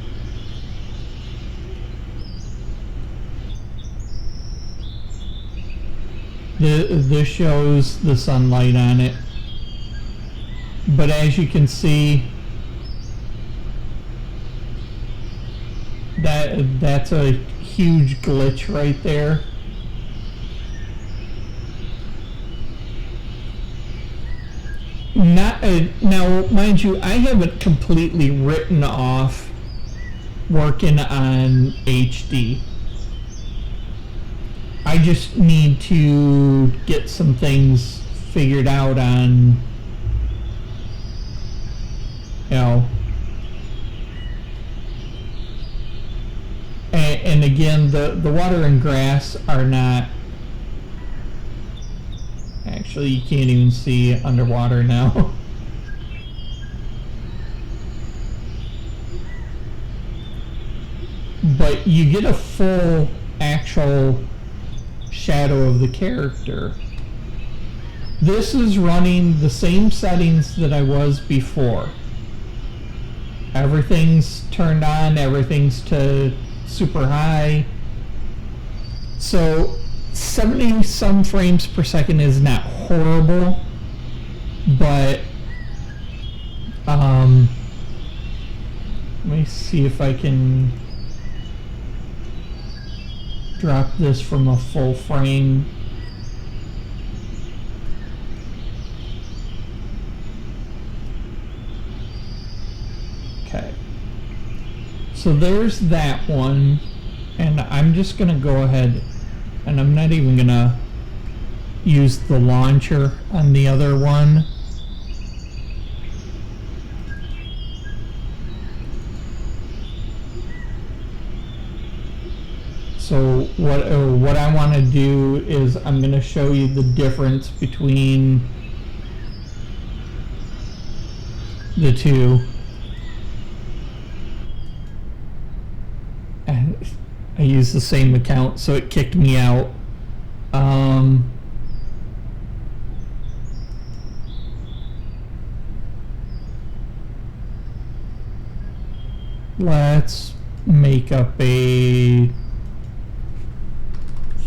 This shows the sunlight on it. But as you can see, that's a huge glitch right there. Now, mind you, I haven't completely written off working on HD. I just need to get some things figured out on, you know. And again, the water and grass are not. Actually, you can't even see underwater now. But you get a full actual shadow of the character. This is running the same settings that I was before. Everything's turned on, everything's to super high. So 70 some frames per second is not horrible, but let me see if I can drop this from a full frame. Okay, so there's that one, and I'm just gonna go ahead and I'm not even gonna use the launcher on the other one. So what I want to do is I'm going to show you the difference between the two. And I used the same account, so it kicked me out. Let's make up a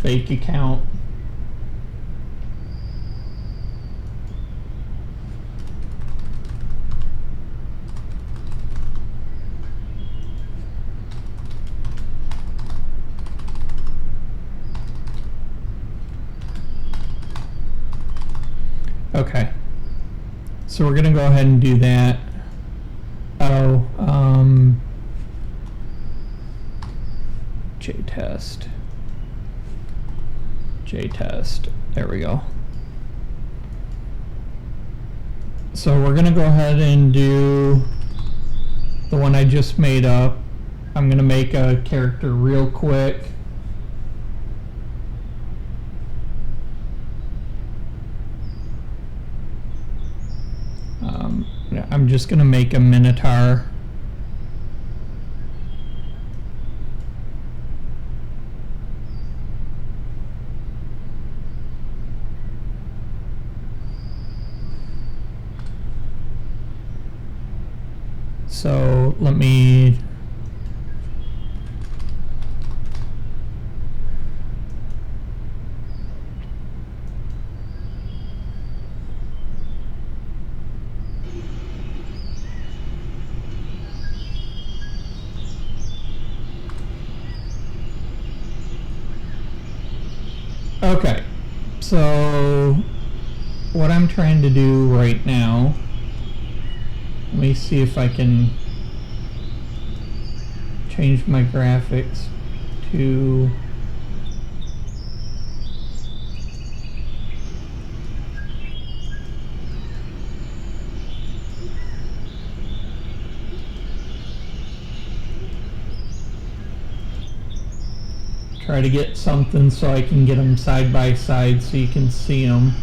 fake account. Okay, so we're gonna go ahead and do that. Oh, JTest, there we go. So we're gonna go ahead and do the one I just made up. I'm gonna make a character real quick. I'm just gonna make a Minotaur. So let me okay, so what I'm trying to do right now, let me see if I can change my graphics to try to get something so I can get them side by side so you can see them.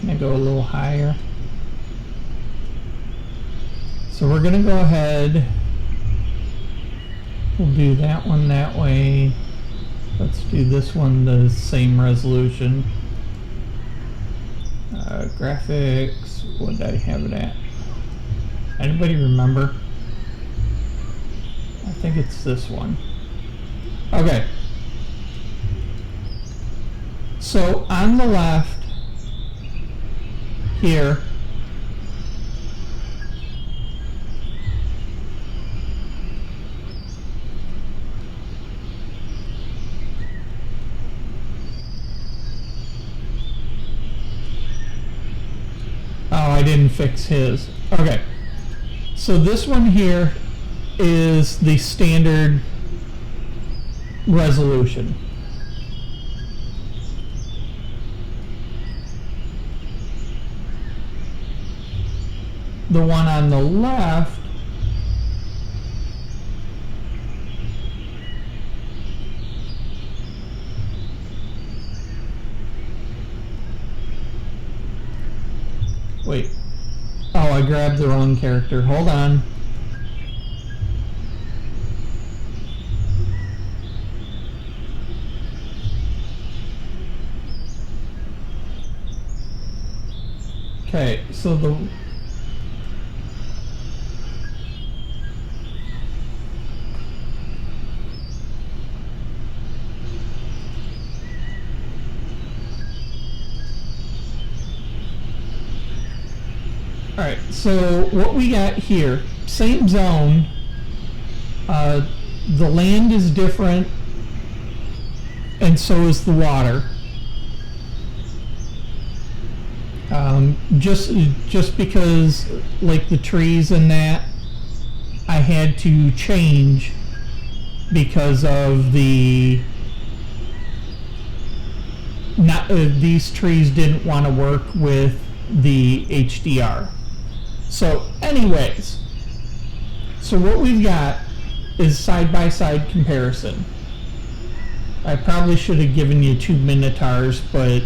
Can I go a little higher? So we're gonna go ahead, we'll do that one that way. Let's do this one the same resolution. Graphics, what did I have it at? Anybody remember? I think it's this one. Okay. So on the left here, oh, I didn't fix his. Okay. So this one here is the standard resolution. The one on the left wait. Oh, I grabbed the wrong character. Hold on. Okay, so the Alright, so what we got here, same zone, the land is different, and so is the water. Just because, like the trees and that, I had to change because of the these trees didn't want to work with the HDR. So anyways, so what we've got is side-by-side comparison. I probably should have given you 2 Minotaurs, but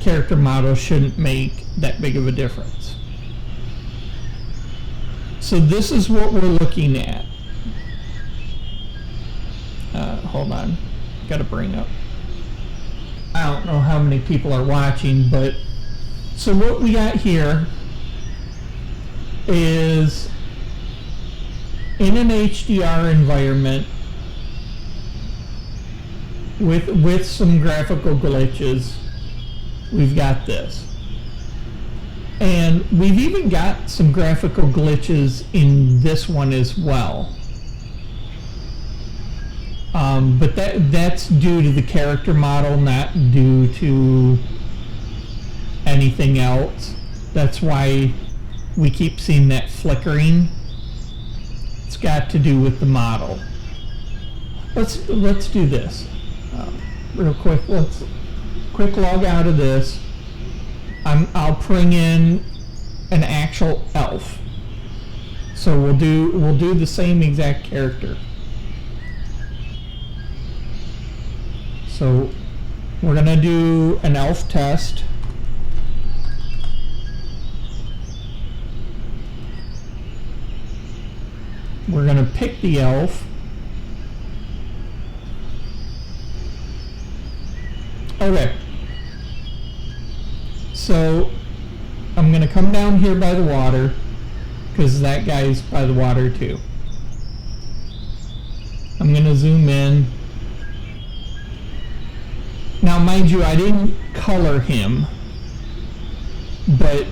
character models shouldn't make that big of a difference. So this is what we're looking at. Hold on, gotta bring up. I don't know how many people are watching, but so what we got here is in an HDR environment with some graphical glitches, we've got this. And we've even got some graphical glitches in this one as well. But that's due to the character model, not due to anything else. That's why we keep seeing that flickering. It's got to do with the model. Let's do this real quick. Let's quick log out of this. I'll bring in an actual elf. So we'll do the same exact character. So we're going to do an elf test. We're going to pick the elf. Okay. So I'm going to come down here by the water, because that guy's by the water too. I'm going to zoom in. Now, mind you, I didn't color him, but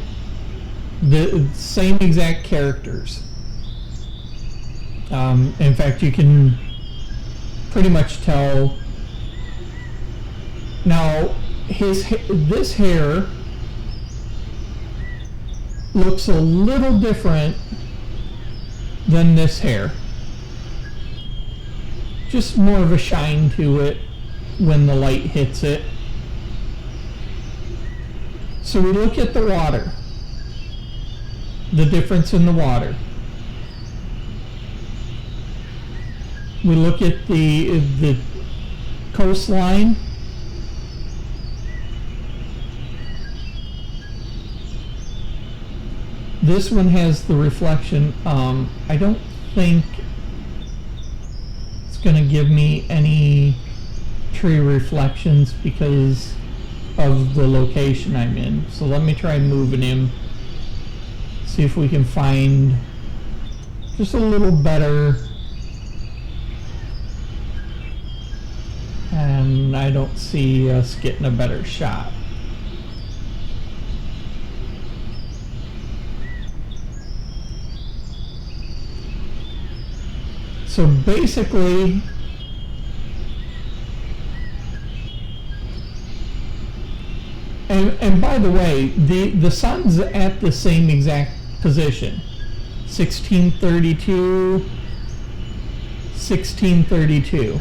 the same exact characters. In fact, you can pretty much tell. Now, this hair looks a little different than this hair. Just more of a shine to it when the light hits it. So we look at the water, the difference in the water. We look at the coastline. This one has the reflection. I don't think it's going to give me any tree reflections because of the location I'm in. So let me try moving him. See if we can find just a little better. And I don't see us getting a better shot. So basically, and by the way, the sun's at the same exact position, 1632, 1632.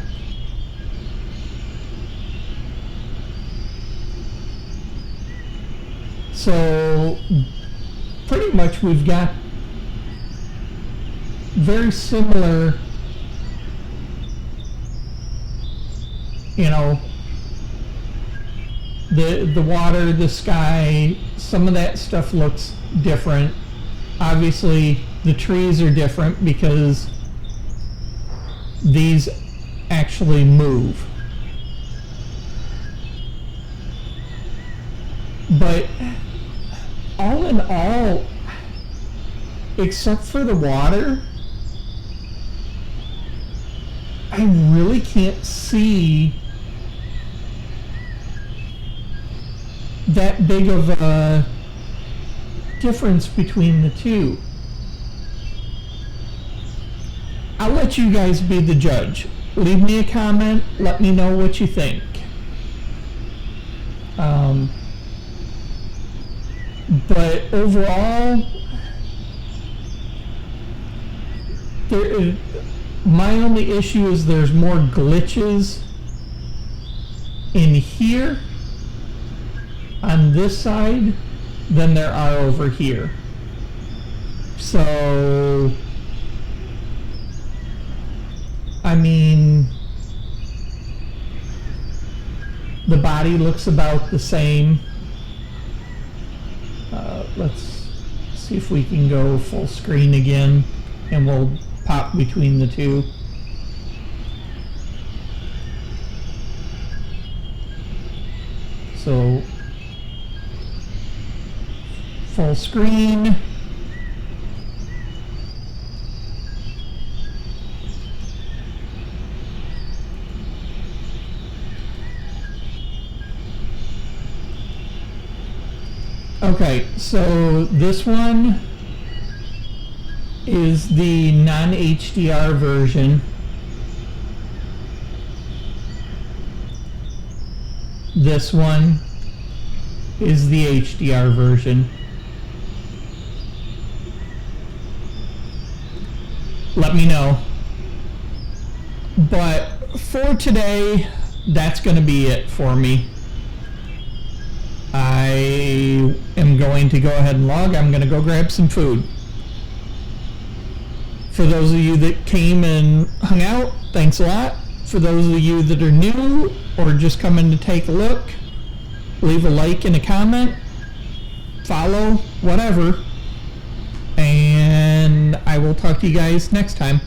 So pretty much we've got very similar, you know, the water, the sky, some of that stuff looks different. Obviously the trees are different because these actually move. But all in all, except for the water, I really can't see that big of a difference between the two. I'll let you guys be the judge. Leave me a comment, let me know what you think. But overall, my only issue is there's more glitches in here on this side than there are over here. So, I mean, the body looks about the same. Let's see if we can go full screen again, and we'll pop between the two. So, full screen. Okay, so this one is the non-HDR version. This one is the HDR version. Let me know. But for today, that's going to be it for me. I am going to go ahead and log. I'm going to go grab some food. For those of you that came and hung out, thanks a lot. For those of you that are new or just coming to take a look, leave a like and a comment, follow, whatever, and I will talk to you guys next time.